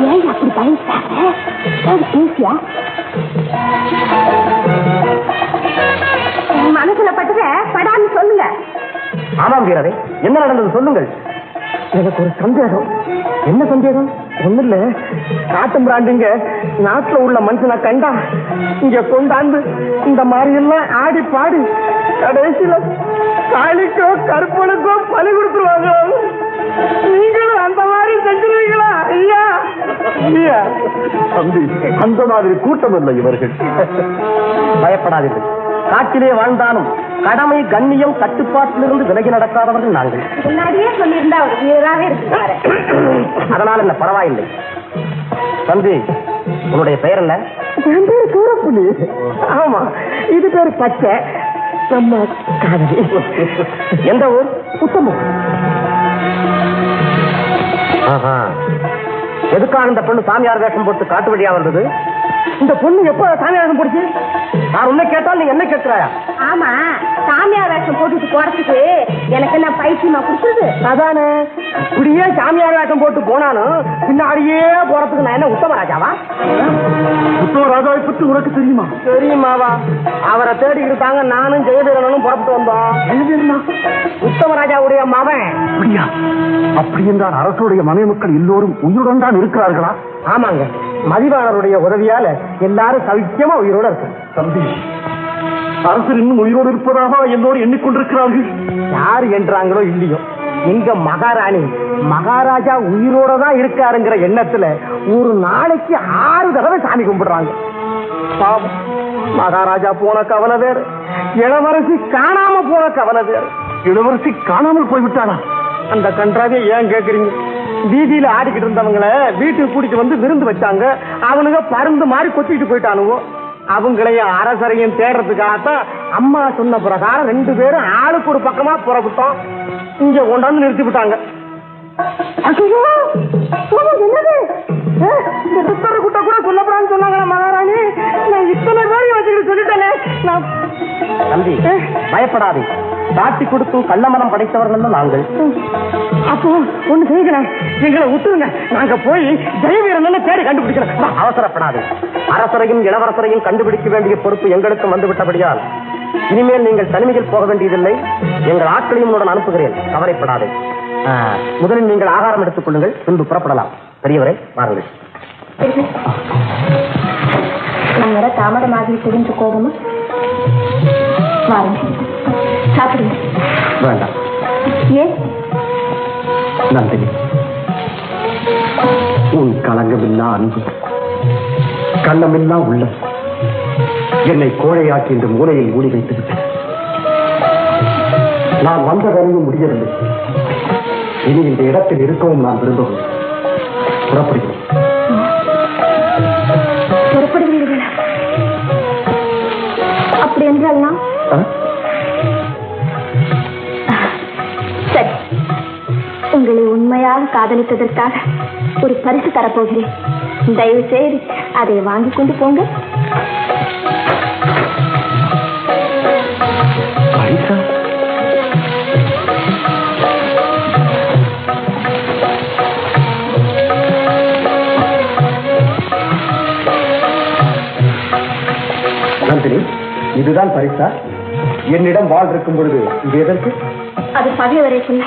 ஏன் அப்படி பயந்துட்டாங்க? பேசியா மனசுல பட்டத படான்னு சொல்லுங்க. ஆமாம் வீரரே, என்ன நடந்தது சொல்லுங்கள். எனக்கு ஒரு சந்தேகம். என்ன சந்தேகம்? ஒண்ணு இல்ல, காட்டு பிராண்டிங்க நாட்டுல உள்ள மனுஷனை கண்டா இங்க கொண்டாந்து இந்த மாதிரி எல்லாம் ஆடி பாடி கடைசியில காளிக்கோ கருப்பனுக்கோ பலி கொடுத்துருவாங்க. நீங்களும் அந்த மாதிரி செஞ்சிருவீங்களா? ஐயா ஐயா தம்பி, அந்த மாதிரி கூட்டம் இல்லை இவர்கள். பயப்படாதீர்கள். காட்டிலே வாழ்ந்தாலும் கடமை கண்ணியம் கட்டுப்பாட்டிலிருந்து விலகி நடக்காதவர்கள் நாங்கள். முன்னாடியே சொல்லியிருந்தா அவர் வீரராகவே இருக்கிறாரு. அதனால் என்ன பரவாயில்லை. தம்பி, உன்னுடைய பெயர் என்ன? என் பேரு சூரப்புலி. ஆமா, இது பேரு பச்சை. நம்ம காதலி. எந்த ஊர்? உத்தமம். எதுக்காக இந்த பொண்ணு சாமியார் வேஷம் போட்டு காட்டு வழியா வந்தது? இந்த பொண்ணு எப்ப சாமியார் வேஷம் போடுச்சு? நான் உன்னை கேட்டால் நீ என்ன கேட்கிறாயா? ஆமா, சாமியார் வேஷம் போட்டுட்டு போறதுக்கு எனக்கு என்ன பைத்தியமா கொடுத்தது? அதானே, இப்படியே சாமியார் வேஷம் போட்டு போனாலும் பின்னாடியே போறதுக்கு நான் என்ன உத்தமராஜாவா? உத்தமராஜாவை பற்றி உனக்கு தெரியுமா? தெரியுமாவா? அவரை தேடி இருக்காங்க. நானும் ஜெயவீரனும் புறப்பட்டு வந்தோம். ஜெயவீரனா? உத்தமராஜாவுடைய மகன். அப்படியா? அப்படி என்றால் அரசுடைய மனைமக்கள் எல்லோரும் உயிருடன் தான் இருக்கிறார்களா? ஆமாங்க, மதிவாளருடைய உதவியால எல்லாரும் சவிக்கியமா உயிரோட இருக்கு. தம்பி, அரசர் இன்னும் உயிரோடு இருப்பதாக எல்லோரும் எண்ணிக்கொண்டிருக்கிறார்கள். யாரு என்றாங்களோ இல்லையோ, எங்க மகாராணி மகாராஜா உயிரோட தான் இருக்காருங்கிற எண்ணத்துல ஒரு நாளைக்கு 6 தடவை சாமி கும்பிடுறாங்க. பாவம், மகாராஜா போன கவலை வேற, இளவரசி காணாம போன கவலை வேற. இளவரசி காணாமல் போய்விட்டாளா? அந்த கன்றாவியை ஏன் கேக்குறீங்க? வீதியில ஆடிக்கிட்டு இருந்தவங்கள வீட்டுக்கு கூட்டிட்டு வந்து விருந்து வச்சாங்க. அவனுங்க பருந்து மாதிரி கொத்திட்டு போயிட்டானுவோ. அவங்களையும் அரசரையும் தேடுறதுக்காகத்தான் அம்மா சொன்ன பிரகாரம் 2 பேரும் ஆளுக்கு ஒரு பக்கமா புறப்பட்டோம். இங்க கொண்டாந்து நிறுத்தி விட்டாங்க. என்னது இந்த புத்தர குட்ட கூட சொல்லப்படான்னு சொன்னாங்க மகாராணி. நான் இத்தனை பேரையும் வச்சுக்கிட்டு சொல்லிட்டேனே. தம்பி, பயப்படாது. காட்டி கொடுத்தும் கள்ளமனம் படைத்தவர்கள் நாங்கள். அப்போ ஒண்ணு செய்கிறேன், எங்களை விட்டுருங்க. நாங்க போய் ஜெயவீரன் தேடி கண்டுபிடிக்கிறோம். அவசரப்படாது. அரசரையும் இளவரசரையும் கண்டுபிடிக்க வேண்டிய பொறுப்பு எங்களுக்கும் வந்துவிட்டபடியால் இனிமேல் நீங்கள் தனிமையில் போக வேண்டியதில்லை. எங்கள் ஆட்களையும் உடன் அனுப்புகிறேன், கவலைப்படாது. முதலில் நீங்கள் ஆகாரம் எடுத்துக் கொள்ளுங்கள், பின்பு புறப்படலாம். பெரியவரை வாருங்கள். நாங்க தாமதமாகி தெரிந்து போகணுமா? வாருங்க, சாப்பிடுங்க. வேண்டாம். ஏன்? நந்தினி, உன் களங்கமில்லா அன்பு, கள்ளமில்லா உள்ளம் என்னை கோழையாக்கி இந்த மூலையில் மூடி வைத்து விட்டது. நான் வந்த வேலையும் முடியவில்லை. இனி இந்த இடத்தில் இருக்கவும் நான் விரும்பவில்லை. புறப்படுகிறேன். புறப்படுகிறீர்களா? அப்படி என்றால் நான் சரி, உங்களை உண்மையாக காதலித்ததற்காக ஒரு பரிசு தரப்போகிறேன். தயவு செய்து அதை வாங்கிக் கொண்டு போங்க. பரிசா? நந்தினி, இதுதான் பரிசா? என்னிடம் வாழ் இருக்கும் பொழுது இது எதற்கு? அது பகைவரை கொள்ள,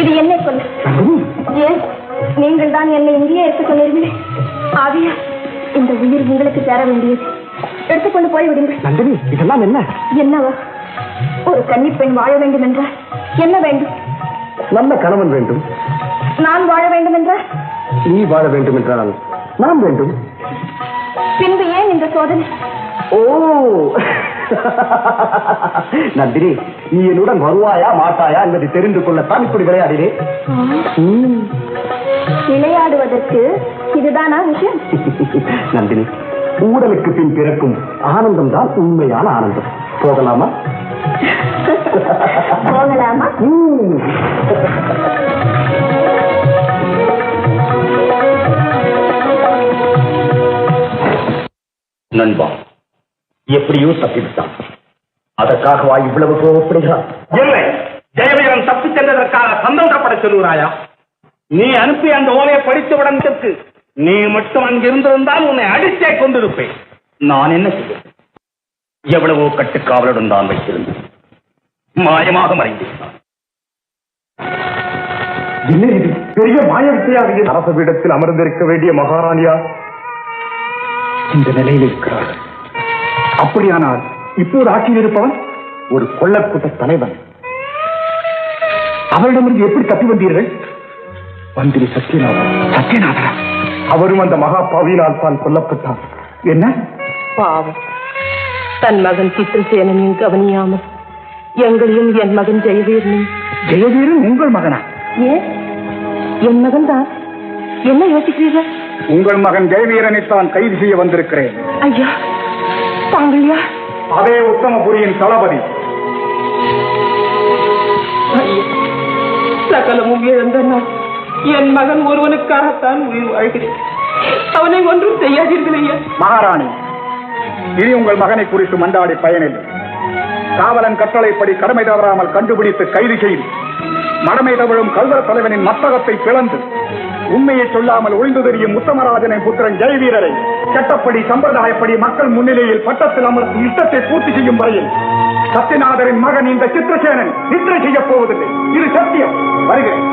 இது என்னை கொள்ள. ஏன், நீங்கள் தான் என்னை இங்கேயே இருக்க சொன்னீர்களே. ஆவியா, இந்த உயிர் உங்களுக்கு சேர வேண்டியது. எடுத்துக்கொண்டு போய்விடுங்கள். நந்தினி, இதெல்லாம் என்ன? என்னவா? ஒரு கன்னிப்பெண் வாழ வேண்டும் என்றால் என்ன வேண்டும்? நல்ல கணவன் வேண்டும். நான் வாழ வேண்டும் என்றால்? நீ வாழ வேண்டும் என்றால் நான் வேண்டும். பின்பு ஏன் இந்த சோதனை? ஓ நந்தினி, நீ என்னுடன் வருவாயா மாட்டாயா என்பதை தெரிந்து கொள்ளத்தான் இப்படி விளையாடினேன். விளையாடுவதற்கு இதுதானா விஷயம்? நந்தினி, ஊடலுக்கு பின் பிறக்கும் ஆனந்தம் தான் உண்மையான ஆனந்தம். போகலாமா? போகலாமா? நண்பா, எப்படியோ தப்பிவிட்டான். அதற்காகவா இவ்வளவு கோபப்படுகிறார்? இல்லை, ஜெயவீரன் தப்பி சென்றதற்காக சந்தோஷப்பட சொல்லுகிறாயா? நீ அனுப்பி அந்த ஓலையை படித்தவுடன் நீ மட்டும் அங்கிருந்திருந்தால் உன்னை அடித்தே கொண்டிருப்பேன். நான் என்ன செய்வேன்? எவ்வளவோ கட்டுக்காவலுடன் தான் வைத்திருந்தேன். மாயமாக மறைந்திருந்தான். என்ன இது பெரிய மாய வித்தையாக? அரச பீடத்தில் அமர்ந்திருக்க வேண்டிய மகாராணியா இந்த நிலையில் இருக்கிறார். அப்படியானால் இப்போது ஆட்சியில் இருப்பவன் ஒரு கொள்ளக்கூட்ட தலைவன். அவரிடமிருந்து எப்படி தப்பி வந்தீர்கள்? மந்திரி சத்யநாதரா? அவரும் அந்த மகா பாவியினால் தான் கொல்லப்பட்டார். என்ன பாவம், தன் மகன் சித்திரசேனனையும் கவனியாமல் எங்களையும் என் மகன் ஜெயவீரனையும். ஜெயவீரன் உங்கள் மகனா? ஏன், என் மகன் தான். என்ன யோசிக்கிறீர்கள்? உங்கள் மகன் ஜெயவீரனைத்தான் கைது செய்ய வந்திருக்கிறேன். ஐயா, தாங்கள் யார்? அதே உத்தமபுரியின் தளபதி. சகலமும் இழந்த நான் என் மகன் ஒருவனுக்காகத்தான் உயிர் வாழ்கிறேன். அவனை ஒன்றும் செய்யாதீர்கள் ஐயா. மகாராணி, இனி உங்கள் மகனை குறித்து மண்டாடி பயனில்லை. காவலன் கட்டளைப்படி கடமை தவறாமல் கண்டுபிடித்து கைது செய்து மடமை தவழும் கல்வர தலைவனின் மத்தகத்தை பிளந்து உண்மையை சொல்லாமல் ஒளிந்து தெரியும் உத்தமராஜனின் புத்திரன் ஜெயவீரரை சட்டப்படி சம்பிரதாயப்படி மக்கள் முன்னிலையில் பட்டத்தில் அமர்த்தி யுத்தத்தை பூர்த்தி செய்யும் வரையில் சத்யநாதரின் மகன் இந்த சித்திரசேனன் நித்திரை செய்யப் போவதில்லை. இது சத்தியம். வருகிறேன்.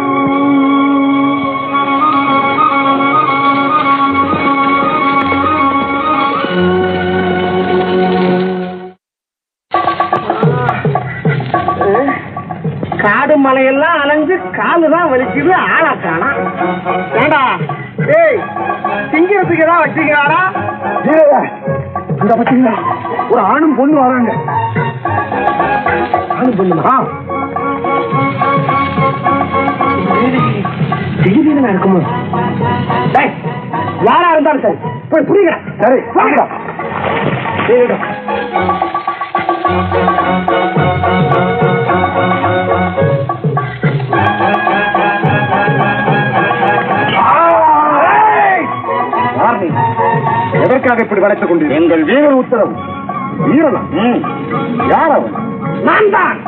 காடு மலையெல்லாம் அலைஞ்சு காலுதான் வலிக்குது, ஆளா காணா. ஏண்டா டேய், திங்கிறதுக்கு தான் வச்சுக்கிறாரா? இந்த பத்திங்களா ஒரு ஆணும் பொண்ணு வராங்க. ஆணும் பொண்ணுமா? திடீர்னு இருக்குமோ? யாரா இருந்தாலும் சரி போய் புரியுங்க. சரி வாங்கடா. எதற்காக இப்படி வளைத்துக் கொண்டு? எங்கள் வீரன் உத்தரவு. வீரனா? யார் அவன்? நான் தான்.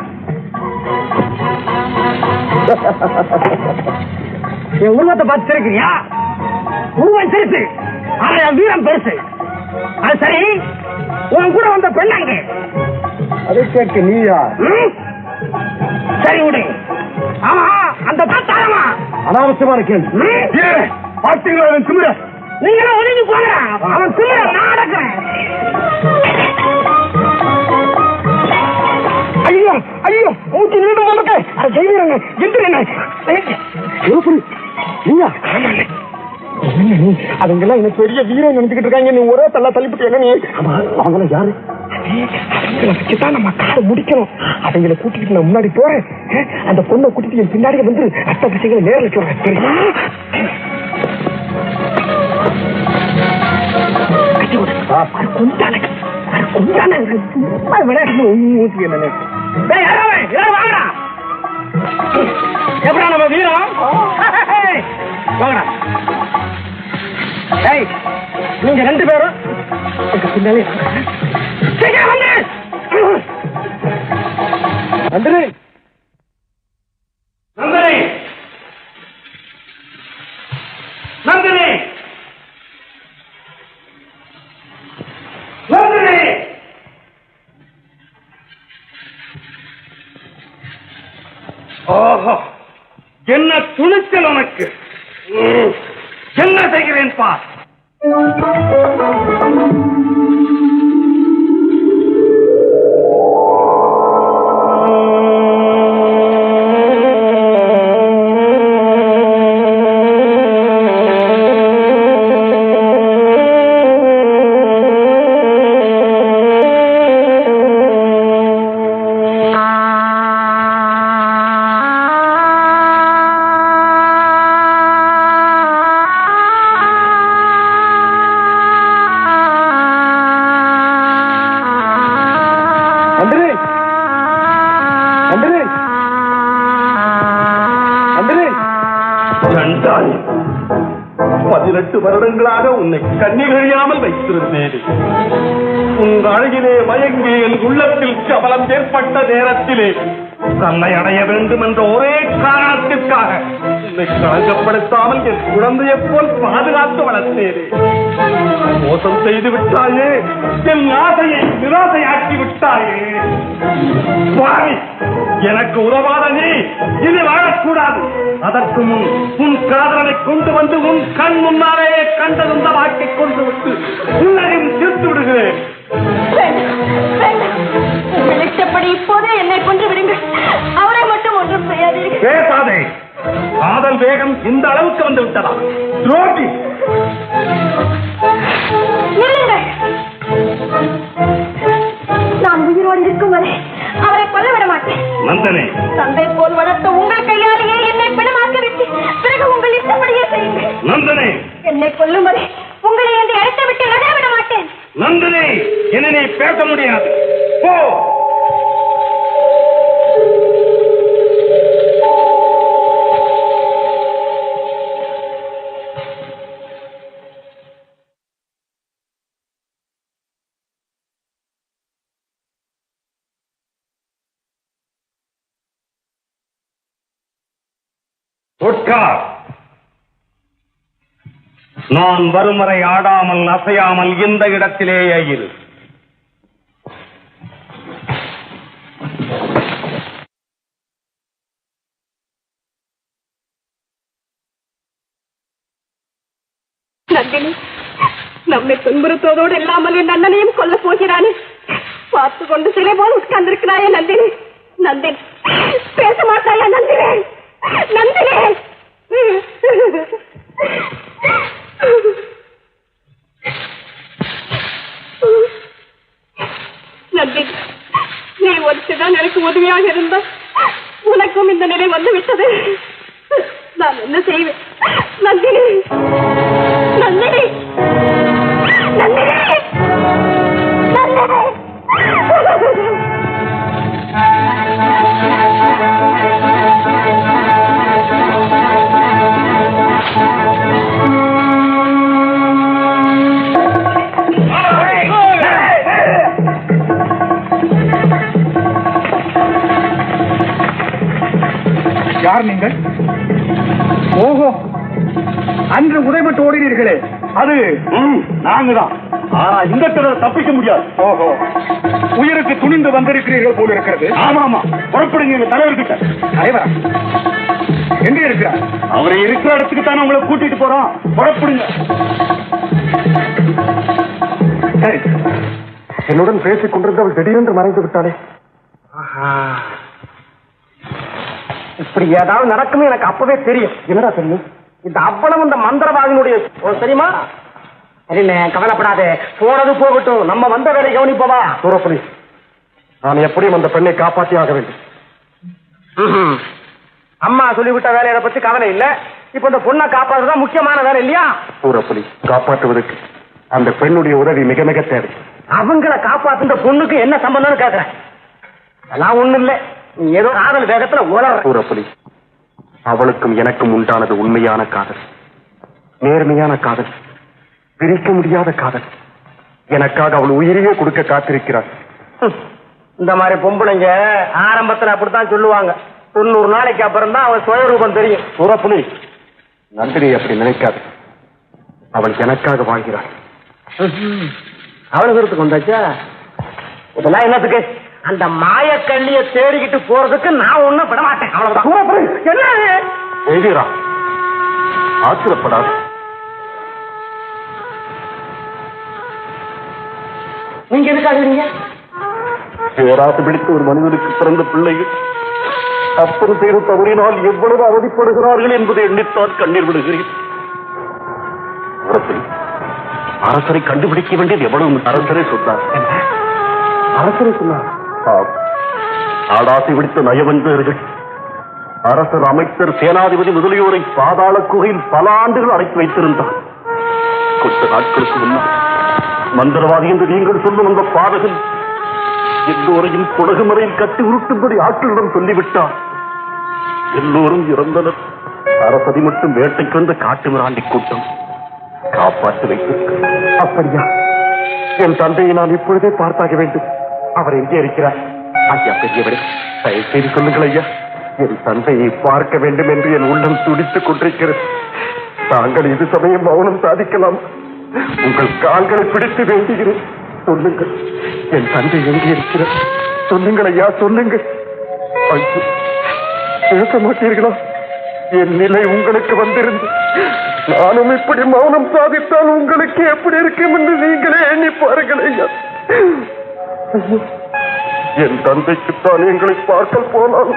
என் உருவத்தை பார்த்து சிரிக்கிறியா? உருவம் சிரிச்சு, ஆனா என் வீரம் பெருசு. அது சரி, உன் கூட வந்த பெண்ணாங்க. அதை கேட்க நீ யார்? சரி விடு. ஆமா, அந்த பார்த்தாரமா அனாவசியமான கேள்வி. பார்த்தீங்களா அவன் திமிர? நீங்களும் ஒதுங்கி போங்க. அவன் திமிர நான் அடக்கிறேன். ஐயோ ஐயோ, மூச்சு நின்று வந்துட்டு அதை செய்வீங்க. எந்திரங்க நீயா? அவங்கெல்லாம் எனக்கு பெரிய வீரம் நினைச்சுக்கிட்டு இருக்காங்க. நீ ஒரே தள்ளா தள்ளிவிட்டு என்ன? நீ அவங்கள யாரு? அவங்களை வச்சுதான் நம்ம காலை முடிக்கணும். அவங்களை கூட்டிட்டு நான் முன்னாடி போறேன். அந்த பொண்ணை கூட்டிட்டு என் பின்னாடியே வந்து அத்த விஷயங்களை நேரில் சொல்றேன். தெரியுமா? விளையாட்டு ஊசி என்ன எப்படா நம்ம வீரம்? நீங்க ரெண்டு பேரும் பின்னாலே நந்தினி நந்தினி நந்தினி நந்தினி ஓஹோ, என்ன துணிச்சல் உனக்கு! என்ன செய்கிறேன் பார். கண்டாய், 18 வருடங்களாக உன்னை கண்ணீர் கழியாமல் வைத்திருந்தேன். உன் அழகிலே மயங்கி என் உள்ளத்தில் சபலம் ஏற்பட்ட நேரத்திலே தன்னை அடைய வேண்டும் என்ற ஒரே காரணத்திற்காக உன்னை களங்கப்படுத்தாமல் என் குழந்தையை போல் பாதுகாத்து வளர்த்தேனே. மோசம் செய்து விட்டாயே, என் ஆசையை நிராசையாக்கி விட்டாயே. சுவாமி, எனக்கு உதவாத நீ இது வாழக்கூடாது. அதற்கு முன் உன் காதலனை கொண்டு வந்து உன் கண் முன்னாலேயே கண்டதுந்தமாக்கிக் கொண்டு விட்டு உன்னையும் தீர்த்து விடுகிறேன். இஷ்டப்படி இப்போதே என்னை கொண்டு விடுங்கள். அவரை மட்டும் ஒன்றும் செய்யாதீர்கள். பேசாதே. காதல் வேகம் இந்த அளவுக்கு வந்து விட்டதா? துரோகி, நில்லுங்கள். நான் உயிரோடு இருக்கும் வரை அவரை கொல்ல விட மாட்டேன். நந்தனே, தந்தை போல் வளர்த்த உங்கள் கையாலேயே என்னை பிணமாக்க விட்டு பிறகு உங்கள் இஷ்டப்படியே செய்யுங்கள். நந்தனே, என்னை கொல்லும் வரை உங்களை என்னை அழைத்து விட்டு நகர விட மாட்டேன். நந்தனே, என்ன நீ பேச முடியாது. போ. உட்கார். நான் வரும் வரை ஆடாமல் அசையாமல் இந்த இடத்திலேயே இரு. நந்தினி, நம்மை துன்புறுத்துவதோடு இல்லாமல் என் அண்ணனையும் கொல்ல போகிறானே. பார்த்து கொண்டு சிலை போல் உட்கார்ந்திருக்கிறாயே நந்தினி. நந்தினி, பேச மாட்டாயா நந்தினி? நந்தினி, நந்தினி, நீ ஒருத்திதான் எனக்கு உதவியாக இருந்தா உனக்கும் இந்த நிலை வந்து விட்டது. நான் என்ன செய்வேன் நந்தினி? நந்தினி, நந்தினி, நந்தினி. யார் நீங்கள்? ஓஹோ, அன்று உதைபட்டு ஓடினீர்களே, அது நாங்கதான். இந்த தப்பிக்க முடியாது. ஓஹோ, உயிருக்கு துணிந்து வந்திருக்கிறீர்கள் போல இருக்கிறது. ஆமாமா, புறப்படுங்க தலைவர்கிட்ட. தலைவரா எங்க இருக்கிறார்? அவரை இருக்கிற இடத்துக்கு தானே உங்களை கூட்டிட்டு போறோம். புறப்படுங்க. சரி, என்னுடன் பேசிக் கொண்டிருந்த அவள் திடீரென்று மறைந்து விட்டாளே. இப்படி ஏதாவது நடக்குன்னு எனக்கு அப்பவே தெரியும். என்னடா தெரியும்? இந்த அவ்வளவு இந்த மந்திரவாதினுடைய தெரியுமா? கவலைப்படாதே, போனது போகட்டும், நம்ம வந்த வேலை கவனிப்பவா. சூரப்புலி, நான் எப்படியும் அந்த பெண்ணை காப்பாற்றி ஆக வேண்டும். அம்மா சொல்லிவிட்ட வேலையை பத்தி கவலை இல்ல. இப்ப இந்த பொண்ணை காப்பாற்றுதான் முக்கியமான வேலை இல்லையா? சூரப்புலி, காப்பாற்றுவதற்கு அந்த பெண்ணுடைய உதவி மிக மிக தேவை. அவங்களை காப்பாற்றுற பொண்ணுக்கு என்ன சம்பந்தம்னு கேட்கிறேன். அதெல்லாம் ஒண்ணு இல்ல, நீ ஏதோ காதல் வேகத்துல உலர. சூரப்புலி, அவளுக்கும் எனக்கும் உண்டானது உண்மையான காதல், நேர்மையான காதல், பிரிக்க முடியாத காதல். எனக்காக அவள் உயிரையே கொடுக்க காத்திருக்கிறார். இந்த மாதிரி பொம்பளைங்க ஆரம்பத்துல அப்படித்தான் சொல்லுவாங்க. 90 நாளைக்கு அப்புறம் தான் அவள் சுயரூபம் தெரியும். சூரப்புலி, நந்தினி அப்படி நினைக்காது. அவள் எனக்காக வாழ்கிறாள். அவ்வளவு தூரத்துக்கு வந்தாச்சா? இதெல்லாம் என்னத்துக்கு? அந்த மாயக்கண்ணிய தேடிக்கிட்டு போறதுக்கு நான் ஒண்ணும் விட மாட்டேன். அவ்வளவுதான். என்ன எழுதிரா? ஆச்சரியப்படாது. நீங்க எதுக்காக பேராசை பிடித்த ஒரு மனிதனுக்கு பிறந்த பிள்ளைகள் அப்படி செய்த தவறினால் எவ்வளவு அவதிப்படுகிறார்கள் என்பதை எண்ணித்தான் கண்ணீர் விடுகிறேன். அரசரை கண்டுபிடிக்க வேண்டியது எவ்வளவு? அரசரை சொன்னார். அரசரை சொன்னார். ஆடாசை விடுத்த நயவஞ்சர்கள், அரசர், அமைச்சர், சேனாதிபதி முதலியோரை பாதாள குகையில் பல ஆண்டுகள் அடைத்து வைத்திருந்தார். கொஞ்ச நாட்களுக்கு முன்னால் மந்திரவாதி என்று நீங்கள் சொல்லும் அந்த பாதகன் எல்லோரையும் குடகு மறையில் கட்டி உருட்டும்படி ஆட்களிடம் சொல்லிவிட்டார். எல்லோரும் இறந்தனர். அரசதி மட்டும் வேட்டைக்கு வந்து காட்டு மிராண்டி கூட்டம் காப்பாற்றி வைத்திருக்க. அப்படியா? என் தந்தையை நான் இப்பொழுதே பார்த்தாக வேண்டும். அவர் எங்கே இருக்கிறார்? ஐயா பெரியவரே, தயவு செய்து சொல்லுங்கள் ஐயா. என் தந்தையை பார்க்க வேண்டும் என்று என் உள்ளம் துடித்துக் கொண்டிருக்கிறது. தாங்கள் இது சமயம் மௌனம் சாதிக்கலாம். உங்கள் கால்களை பிடித்து வேண்டுகிறேன். சொல்லுங்கள், என் தந்தை எங்கே இருக்கிறார்? சொல்லுங்கள் ஐயா, சொல்லுங்கள். ஐயோ, பேச மாட்டீர்களா? என் நிலை உங்களுக்கு வந்திருந்து நானும் இப்படி மௌனம் சாதித்தால் உங்களுக்கு எப்படி இருக்கும் என்று நீங்களே எண்ணி பாருங்கள் ஐயா. என் தந்தைக்குத்தான் எங்களை பார்க்க போனால்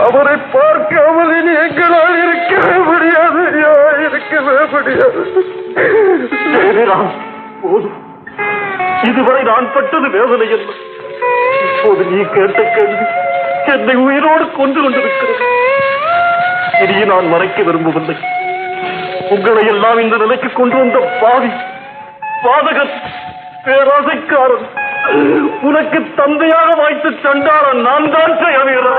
அவரை பார்க்காமல் இனி எங்களால் இருக்கவே முடியாது ஐயா, இருக்கவே முடியாது. போதும், இதுவரை நான் பட்டது வேதனை என்ன? இப்போது நீ கேட்ட கேள்வி என்னை உயிரோடு கொண்டு கொண்டிருக்கிறது. இனியே நான் மறைக்க விரும்பவில்லை. உங்களை எல்லாம் இந்த நிலைக்கு கொண்டு வந்த பாவி, பாதகன், பேராசைக்காரன், உனக்கு தந்தையாக வாய்த்து சண்டாளன் நான் தான் செய்யவீரா.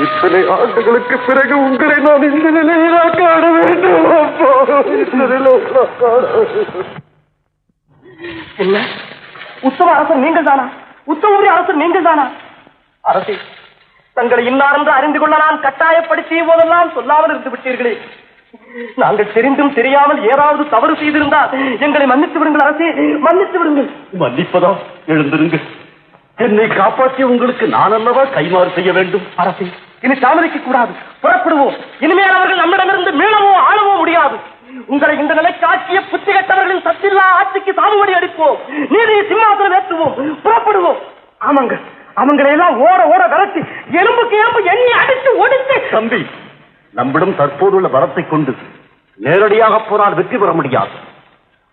இத்தனை ஆண்டுகளுக்கு பிறகு உங்களை நான் இந்த நிலையிலா காண வேண்டும். என்ன, உத்தம அரசர் நீங்கள் தானா? உத்தம அரசர் நீங்கள் தானா? அரசே, தங்களை இன்னாரென்று அறிந்து கொள்ள நான் கட்டாயப்படுத்திய போதெல்லாம் சொல்லாமல் இருந்து விட்டீர்களே. நாங்கள் தெரிந்தும் தெரியாமல் ஏதாவது தவறு செய்திருந்தால் எங்களை மன்னித்து விடுங்கள் அரசே, மன்னித்து விடுங்கள். மன்னிப்பதா? எழுந்திருங்கள். என்னை காப்பாற்றிய உங்களுக்கு நான் அல்லவா கைமாறு செய்ய வேண்டும். அரசே, இனி தாமதிக்க கூடாது. புறப்படுவோம். இனிமேல் அவர்கள் நம்மிடமிருந்து மீளவோ ஆளவோ முடியாது. உங்களை இந்த நிலைக்கு ஆட்சிய புத்தி கட்டவர்களின் சத்தில்லா ஆட்சிக்கு சாகுபடி அடிப்போம். நீதியை சிம்மாசனம் ஏற்றுவோம். புறப்படுவோம். ஆமாங்க, அவங்களை எல்லாம் ஓட ஓட விரட்டி எலும்புக்கு எலும்பு எண்ணி அடித்து ஒடித்து. தம்பி, நம்மிடம் தற்போதுள்ள பலத்தை கொண்டு நேரடியாக போனால் வெற்றி பெற முடியாது.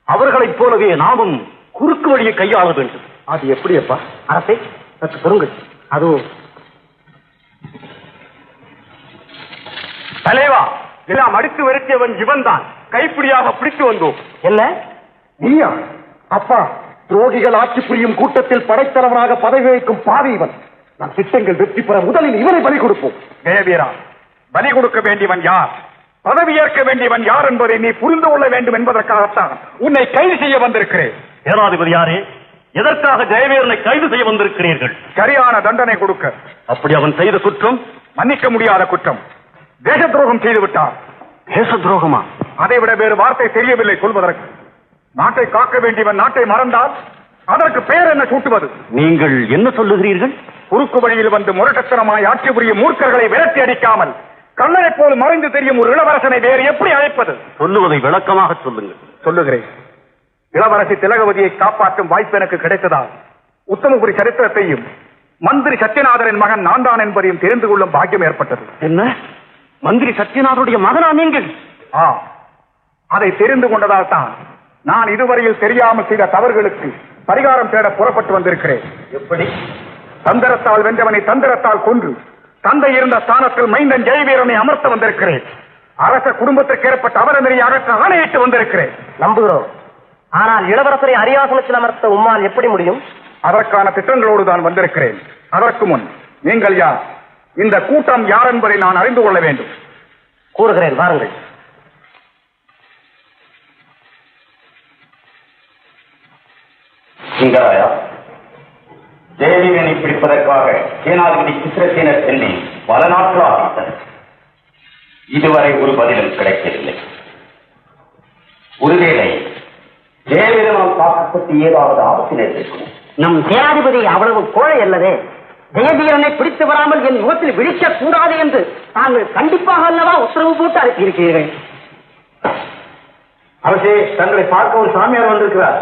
அவர்களைப் போலவே நாமும் குறுக்கு வழியை கையாள வேண்டும். அது எப்படி அப்பா? அரசே, சற்று பொறுங்கள். அதுவும் தலைவா, எல்லாம் அடித்து விரட்டியவன் இவன் தான். கைப்பிடியாக பிடித்து வந்தோம். என்ன? நீயா? அப்பா, துரோகிகள் ஆட்சி புரியும் கூட்டத்தில் படைத்தலைவனாக பதவி வைக்கும் பாவி இவன். நம் திட்டங்கள் வெற்றி பெற முதலில் இவனை பலி கொடுப்போம். ஜெயவீரா, பலி கொடுக்க வேண்டியவன் யார், பதவி ஏற்க வேண்டியவன் யார் என்பதை நீ புரிந்து கொள்ள வேண்டும் என்பதற்காகத்தான் உன்னை கைது செய்ய வந்திருக்கிறேன். சேனாதிபதி யாரே, எதற்காக ஜெயவீரனை கைது செய்ய வந்திருக்கிறீர்கள்? சரியான தண்டனை கொடுக்க. அப்படி அவன் செய்த குற்றம் மன்னிக்க முடியாத குற்றம். தேச துரோகம் செய்து விட்டார். தேச துரோகமா? அதை விட வேறு வார்த்தை தெரியவில்லை சொல்வதற்கு. நாட்டை காக்க வேண்டியவன் நாட்டை மறந்தால் அதற்கு பெயர் என்ன சூட்டுவது? நீங்கள் என்ன சொல்லுகிறீர்கள்? குறுக்கு வழியில் வந்து முரட்டத்தனமாய் ஆட்சி புரியும் மூர்க்கர்களை விரட்டி அடிக்காமல் கண்ணனை போல் மறைந்து தெரியும் ஒரு இளவரசனை வேறு எப்படி அழைப்பது? சொல்லுவதை விளக்கமாக சொல்லுங்கள். சொல்லுகிறேன். இளவரசி திலகவதியை காப்பாற்றும் வாய்ப்பு எனக்கு கிடைத்ததால் உத்தமபுரி சரித்திரத்தையும் மந்திரி சத்யநாதரின் மகன் நான் தான் என்பதையும் தெரிந்து கொள்ளும் பாக்கியம் ஏற்பட்டது. என்ன, மந்திரி சத்யநாதருடைய மகனா நீங்கள்? அதை தெரிந்து கொண்டதால் தான் நான் இதுவரையில் தெரியாமல் செய்த தவறுகளுக்கு பரிகாரம் தேட புறப்பட்டு வந்திருக்கிறேன். எப்படி? தந்திரத்தால் வென்றவனை தந்திரத்தால் கொன்று தந்தை இருந்த ஸ்தானத்தில் மைந்தன் ஜெயவீரனை அமர்த்த வந்திருக்கிறேன். அரச குடும்பத்திற்கு ஏற்பட்ட அவரநெறியை அகற்ற ஆணையிட்டு வந்திருக்கிறேன். நம்புகிறோம். ஆனால் இளவரசரை அரியாசனத்தில் அமர்த்த உம்மால் எப்படி முடியும்? அதற்கான திட்டங்களோடு தான் வந்திருக்கிறேன். அதற்கு முன் நீங்கள் யார், இந்த கூட்டம் யார் என்பதை நான் அறிந்து கொள்ள வேண்டும். கூறுகிறேன், வாருங்கள். சிங்கராயா, ஜெயவீரனை பிடிப்பதற்காக சேனாதிபதி சித்திரசேனர் சென்று பல நாட்களாக இதுவரை ஒரு பதிலும் கிடைக்கவில்லை. ஒருவேளை ஜெயவீரனால் தாக்கப்பட்டு ஏதாவது ஆபத்து நேர்ந்திருக்கும். நம் சேனாதிபதி அவ்வளவு கோழை அல்லவே. ஜெயவீரனை பிடித்து வராமல் என் முகத்தில் விழிக்க கூடாது என்று தாங்கள் கண்டிப்பாக அல்லவா உத்தரவு போட்டு அனுப்பியிருக்கிறீர்கள். அரசே, தங்களை பார்க்க ஒரு சாமியார் வந்திருக்கிறார்.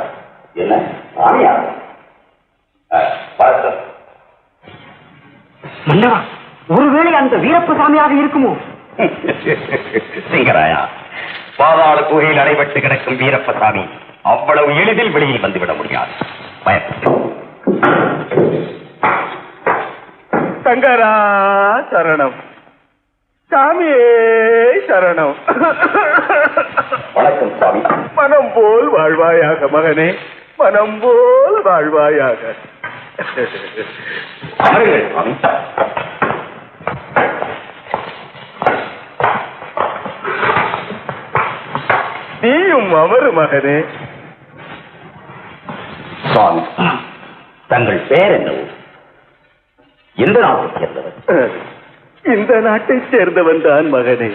என்ன சாமியார்? மன்னவா, ஒருவேளை அந்த வீரப்ப சாமியாக இருக்குமோ? சிங்கராயா, பாதாள குகையில் அடைபட்டு கிடக்கும் வீரப்பசாமி அவ்வளவு எளிதில் வெளியில் வந்துவிட முடியாது. சங்கரா சரணம். சாமியே சரணம். வணக்கம் சுவாமி. மனம் போல் வாழ்வாயாக மகனே, மனம் போல் வாழ்வாயாக. பாருங்கள் சுவாமி. நீயும் அமரு மகனே. சுவாமி, தங்கள் பேர் என்னவோ? எந்த நாட்டைச் சேர்ந்தவர்? இந்த நாட்டைச் சேர்ந்தவன் தான் மகனே.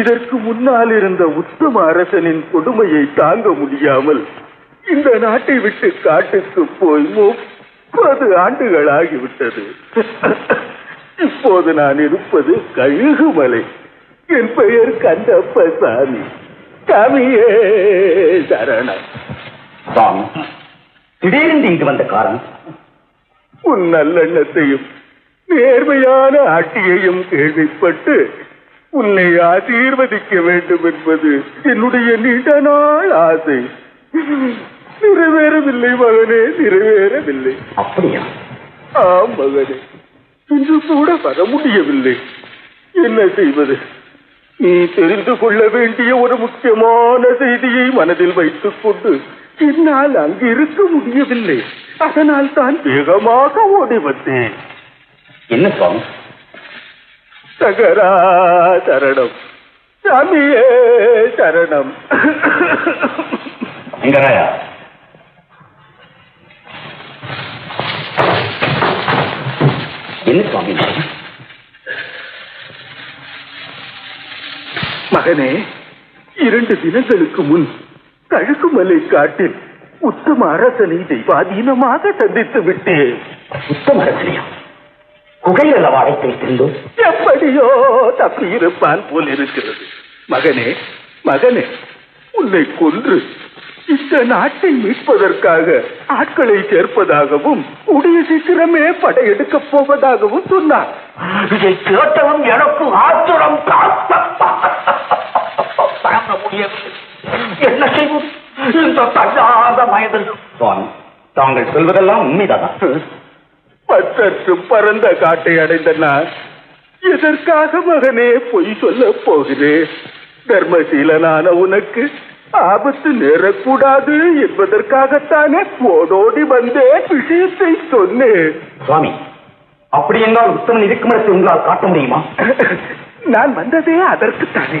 இதற்கு முன்னால் இருந்த உத்தம அரசனின் கொடுமையை தாங்க முடியாமல் இந்த நாட்டை விட்டு காட்டுக்கு போய் 30 ஆண்டுகள் ஆகிவிட்டது. இப்போது நான் இருப்பது கழுகுமலை. என் பெயர் கந்தப்ப சாமி. சாமியே சரணம். சுவாமி, திடீரென்று இங்கு வந்த காரணம்? உன் நல்லெண்ணத்தையும் நேர்மையான ஆட்சியையும் கேள்விப்பட்டு உன்னை ஆசீர்வதிக்க வேண்டும் என்பது என்னுடைய நீண்ட நாள் ஆசை. நிறைவேறவில்லை மகனே, நிறைவேறவில்லை. அப்படியா? ஆம் மகனே, இன்று கூட வர முடியவில்லை. என்ன செய்வது? நீ தெரிந்து கொள்ள வேண்டிய ஒரு முக்கியமான செய்தியை மனதில் வைத்துக் கொண்டு என்னால் அங்கு இருக்க முடியவில்லை. அதனால் தான் வேகமாக ஓடி வந்தேன். என்ன சுவாமி? சகரா சரணம். சாமியே சரணம். எங்கராயா? என்ன சுவாமி? மகனே, 2 தினங்களுக்கு முன் கழுகுமலை காட்டில் உத்தம அரசனை தெய்வாதீனமாக சந்தித்து விட்டேன். உத்தம அரசனையா? குகையில் அல்லவா அடைத்து வைத்திருந்தோம்? எப்படியோ தப்பியிருப்பான் போல் இருக்கிறது. மகனே, மகனே, உன்னை கொன்று இந்த நாட்டை மீட்பதற்காக ஆட்களை சேர்ப்பதாகவும் கூடிய சீக்கிரமே படையெடுக்கப் போவதாகவும் சொன்னார். இதை கேட்டவன் எனக்கு ஆத்திரம் தாங்க முடியவில்லை. என்ன செய்வது இந்த தள்ளாத வயதில்? சுவாமி, தாங்கள் சொல்வதெல்லாம் உண்மைதானா? பற்றற்று பரந்த காட்டை அடைந்த நான் எதற்காக மகனே பொய் சொல்ல போகிறேன்? தர்மசீலனான உனக்கு ஆபத்து நேரக்கூடாது என்பதற்காகத்தானே ஓடோடி வந்தே விஷயத்தை சொன்னேன். சுவாமி, அப்படி என்றால் உத்தமன் இருக்கும் இடத்தை உங்களால் காட்ட முடியுமா? நான் வந்ததே அதற்குத்தானே.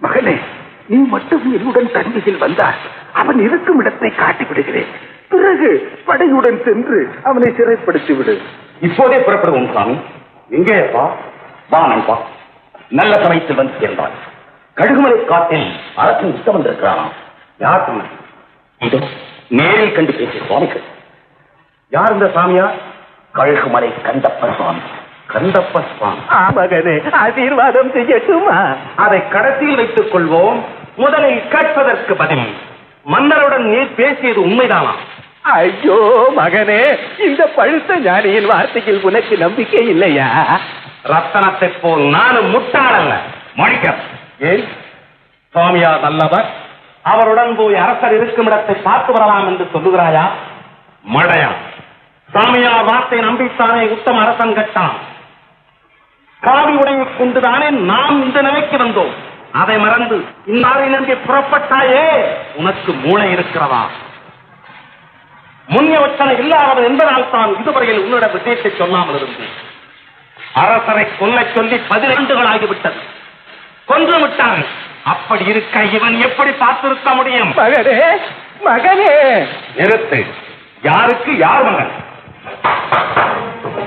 மகனே, நீ மட்டும் என்னுடன் தனிமையில் வந்தால் அவன் இருக்கும் இடத்தை காட்டி விடுகிறேன். பிறகு படையுடன் சென்று அவனை சிறைப்படுத்தி விடு. இப்போதே புறப்படுவோம் சுவாமி. எங்கேப்பா? வா நண்பா, நல்ல சமயத்தில் வந்து சேர்ந்தாள். கழுகுமலை காட்டில் அரசன் உத்தமன் இருக்கிறானா? யார் சொன்ன? இதோ நேரில் கண்டு பேசிய சுவாமிகள். யார் இந்த சாமியா? கழுகுமலை கந்தப்ப சுவாமி. கந்தப்ப சுவாமி. மகனே, ஆசீர்வாதம் செய்யட்டுமா? அதை கடைசியில் வைத்துக் கொள்வோம். முதலில் கேட்பதற்கு பதில், மன்னருடன் நீ பேசியது உண்மைதானா? ஐயோ மகனே, இந்த பழுத்த ஞானியின் வார்த்தையில் உனக்கு நம்பிக்கை இல்லையா? ரத்தனத்தை போல் நானும் முட்டாளல்ல. மணிக்கம், ஏன் சுவாமியார் நல்லவர், அவருடன் போய் அரசர் இருக்கும் இடத்தை பார்த்து வரலாம் என்று சொல்லுகிறாயா? மடையா, சாமியார் வார்த்தை நம்பித்தானே உத்தம அரசன் கட்டான். காவி உடையை கொண்டுதானே நாம் இந்த நிலைக்கு வந்தோம். அதை மறந்து இந்நாளை நம்பி புறப்பட்டாயே, உனக்கு மூளை இருக்கிறதா? முன் யோசனை இல்லாதவன் என்பதால் தான் இதுவரையில் உன்னிட விஷயத்தை சொல்லாமல் இருந்தேன். அரசரை கொல்ல சொல்லி 10 ஆண்டுகள் ஆகிவிட்டது. கொன்று விட்டார்கள். அப்படி இருக்க இவன் எப்படி பார்த்திருக்க முடியும்? மகனே, மகனே, நிறுத்து. யாருக்கு யார் மகன்?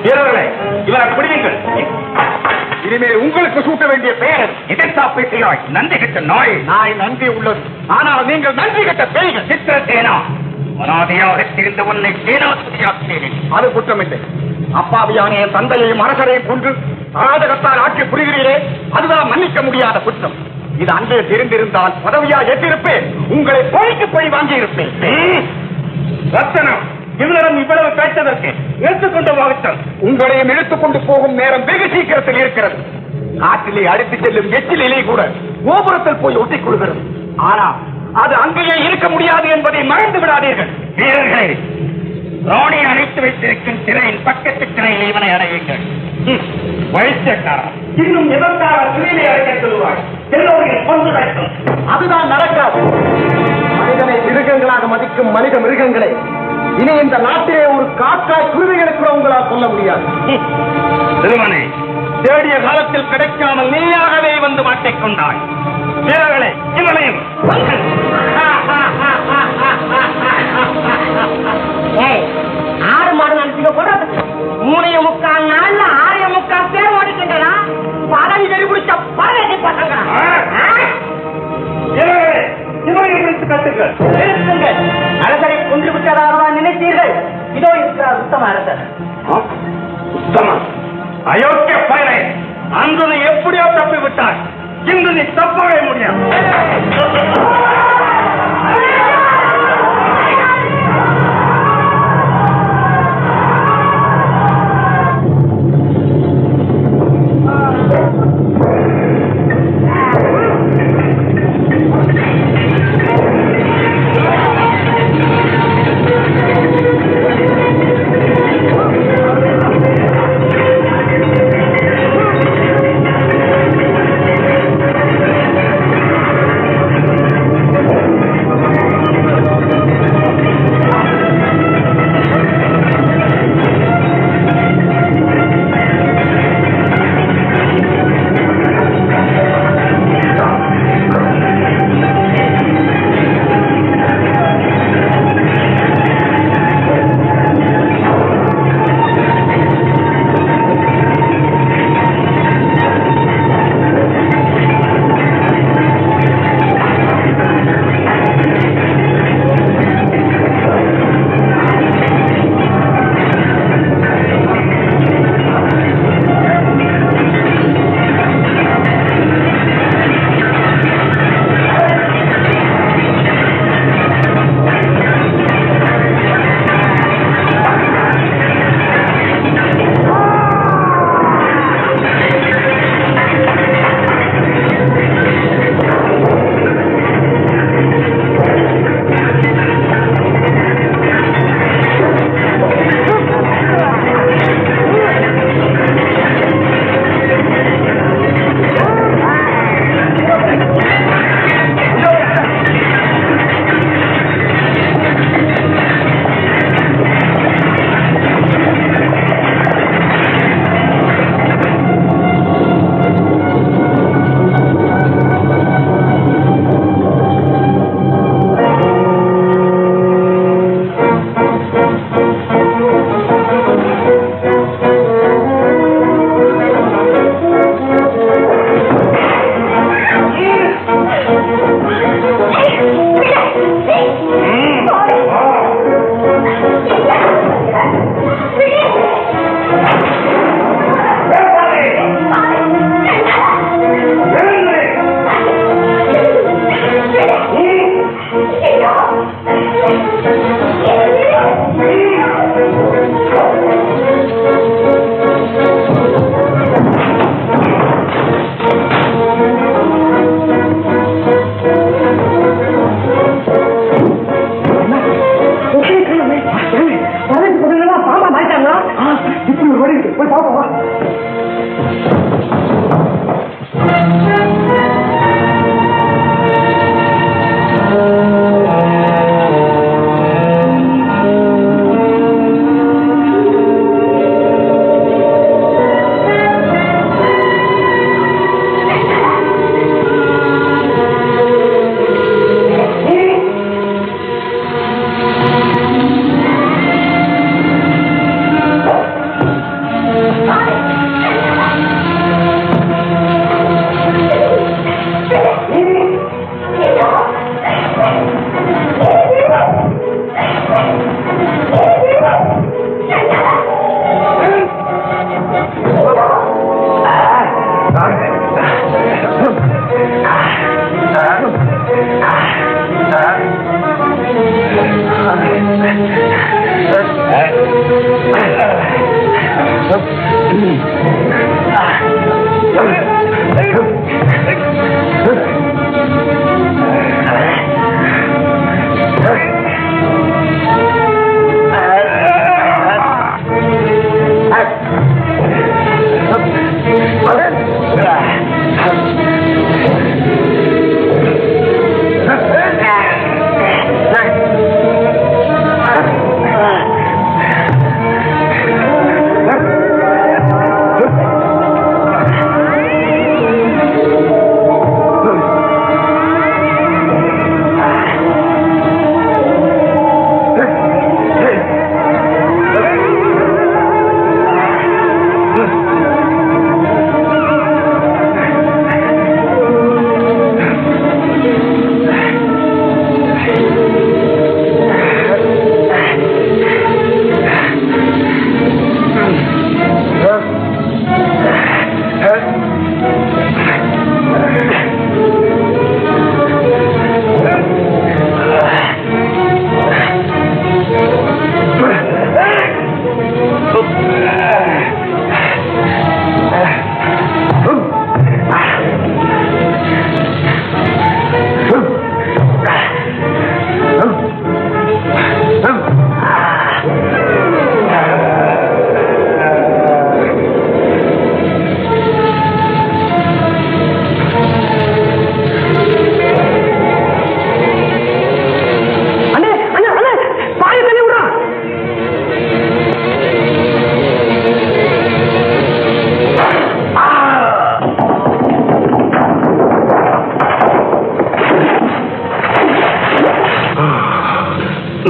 வீரர்களே, இவரை பிடியுங்கள். இனிமேல் உங்களுக்கு சூட்ட வேண்டிய பெயர் எதற்கா பேசுகிறாய்? நன்றி கட்ட நாய். நாய் நன்றி உள்ளது, ஆனால் நீங்கள் நன்றி கட்ட பேய்கள். சித்திரசேனா, அனாதையாக தெரிந்த உன்னை சேனாதிபதியாக்கினேன். அது குற்றமில்லை. அப்பாவியான என் தந்தையையும் அரசரையும் கொன்று அராஜகத்தால் ஆட்சி புரிகிறீரே, அதுதான் மன்னிக்க முடியாத குற்றம். இது அன்றே தெரிந்திருந்தால் பதவியா ஏற்றிருப்பேன். உங்களை பொழிக்கு பழி வாங்கியிருப்பேன். ரத்தனம், இவரிடம் இவ்வளவு பேச்சதற்கு எடுத்துக்கொண்டு வாகத்தல். உங்களையும் இழுத்துக்கொண்டு போகும் நேரம் வெகு சீக்கிரத்தில் இருக்கிறது. காற்றிலே அடித்து செல்லும் எச்சிலே கூட கோபுரத்தில் போய் ஒட்டிக் கொள்கிறது. ஆனால் அது அங்கேயே இருக்க முடியாது என்பதை மறந்து விடாதீர்கள். வீரர்களே, ராணி அழைத்து வைத்திருக்கும் திரையின் பக்கத்து திரையில் இவனை அடையுங்கள். வைத்தியக்காரன் இன்னும் எதற்காக சிறையிலே அடைக்க சொல்லுவாய்? எல்லோரையும் கொண்டு வைக்கும். அதுதான் நடக்காது. மனிதனை மிருகங்களாக மதிக்கும் மனித மிருகங்களே, இனி இந்த நாட்டிலே ஒரு காக்காய் குருவிகளுக்கு கூட உங்களால் சொல்ல முடியாது. திருமணி, தேடிய காலத்தில் கிடைக்காமல் நீயாகவே வந்து மாட்டிக்கொண்டாய். வீரர்களே, இவளையும் ஆறு மாடு நினைச்சுக்க போடுறது 3.25 நாள்ல 6.25 பேர் ஓடிக்கின்றா. பதவி தெரிபிடிச்ச பதவி பசங்க. இவளையும் பிடித்து கட்டுங்கள். அரசரை கொன்று விட்டதாக நினைத்தீர்கள்? இதோ இருக்கிறார் உத்தம அரசர். உத்தம அயோக்கிய பயனை அன்று நீ எப்படியோ தப்பி விட்டாய். இன்று நீ தப்பவே முடியாது.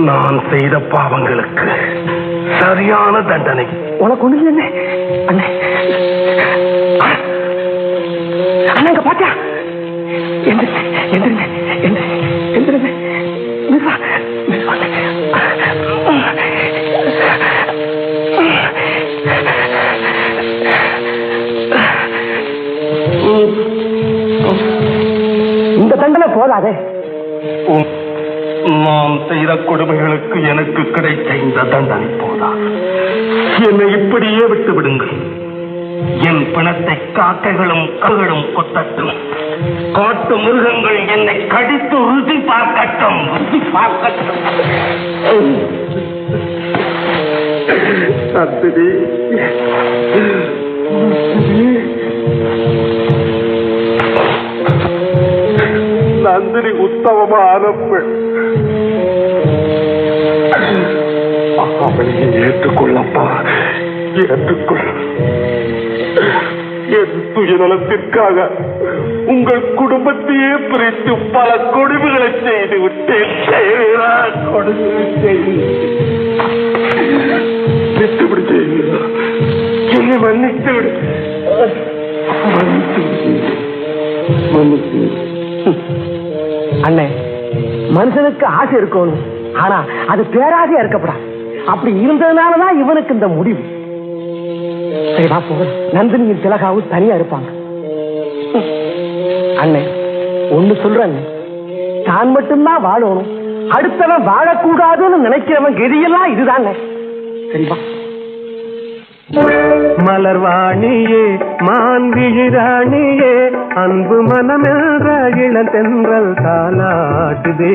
நான் செய்த பாவங்களுக்கு சரியான தண்டனை. உனக்கு ஒண்ணு இல்ல அண்ணே. அண்ணா பாத்தியா? எந்திருங்க. இந்த தண்டனை போதாதே. நான் செய்த கொடுமைகளுக்கு எனக்கு கிடைத்த இந்த தண்டனை போதா. என்னை இப்படியே விட்டு விடுங்கள். என் பிணத்தை காக்கைகளும் கல்களும் கொத்தட்டும். காட்டு மிருகங்கள் என்னை கடித்து ருசி பார்க்கட்டும். நந்தினி உத்தமமான பெண். அவளை ஏற்றுக்கொள்ளப்பா, ஏற்றுக்கொள்ள. என் சுயநலத்திற்காக உங்கள் குடும்பத்தையே பிரித்து பல கொடுமைகளை செய்து விட்டேன். விட்டுவிடு செய்வீர்களா? என்னை மன்னித்து விடு. அண்ணே, மனுஷனுக்கு ஆசை இருக்கணும், ஆனா அது பேராசையா இருக்கப்படாது. அப்படி இருந்ததுனாலதான் இவனுக்கு இந்த முடிவு. சரி வா போக. நந்தினியின் திலகாவும் தனியா இருப்பாங்க. அண்ணே ஒண்ணு சொல்றேன், தான் மட்டும்தான் வாழணும், அடுத்தவன் வாழக்கூடாதுன்னு நினைக்கிறவன் கதியெல்லாம் இதுதாங்க. சரிப்பா. மலர்வாணியே மான்விழிராணியே அன்பு மனமென்ற இளந்தென்றல் தாலாட்டுதே.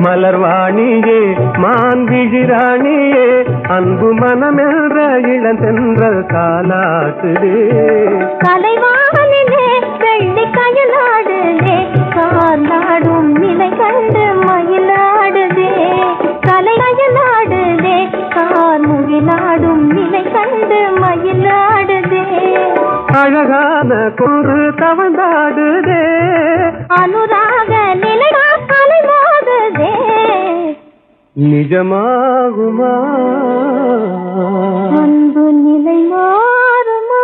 மலர்வாணியே மான்விழிராணியே அன்பு மனமென்ற இளந்தென்றல் தாலாட்டுதே. கலைவாகனிலே வெள்ளி கயலாடுதே, கார்நாடும் நிலை கண்டு மயிலாடுதே. கலை கயலாடுதே, கார்முகிலாடும் நிலை கண்டு மயிலாடுதே. அழகான குறு தவந்தாடுதே, அனுராக நிலையா கலைவாடுதே. நிஜமாகுமா அன்பு நிலை மாறுமா?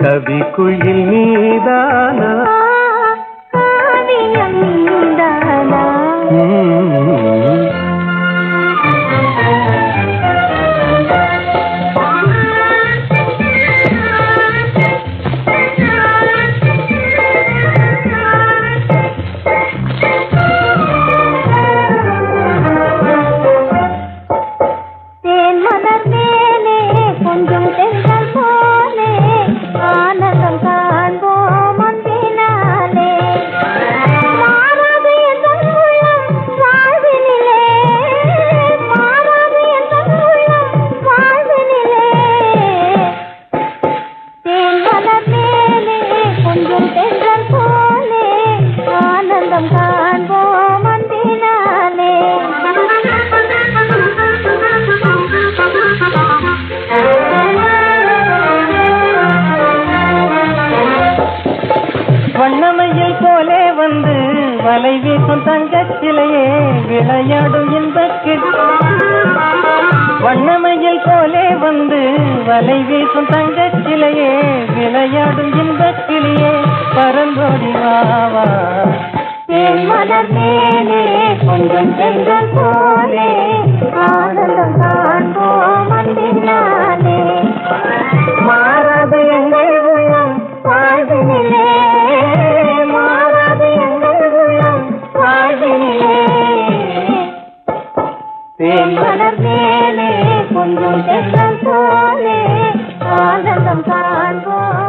கவி குயில் நீதானா, காவியம் நீதானா? வண்ணமையில் போலே வந்து வலை வீசும் தங்கச்சிலையே விளையாடும் இன்பக்கிளி. வண்ணமையில் போலே வந்து வலை வீசும் தங்கச்சிலையே விளையாடும் இன்பக்கிளியே பரந்தோடி வாவா. மலர்மேலே கொஞ்சம் செல்வம் போலே ஆனந்தம் காண்போம் அன்பினாலே. மாறாது எங்கள் உள்ளம் வாழ்வினிலே, மாறாது எங்கள் உள்ளம் வாழ்வினிலே. மலர்மேலே கொஞ்சம் செல்வம் போலே ஆனந்தம் காண்போம்.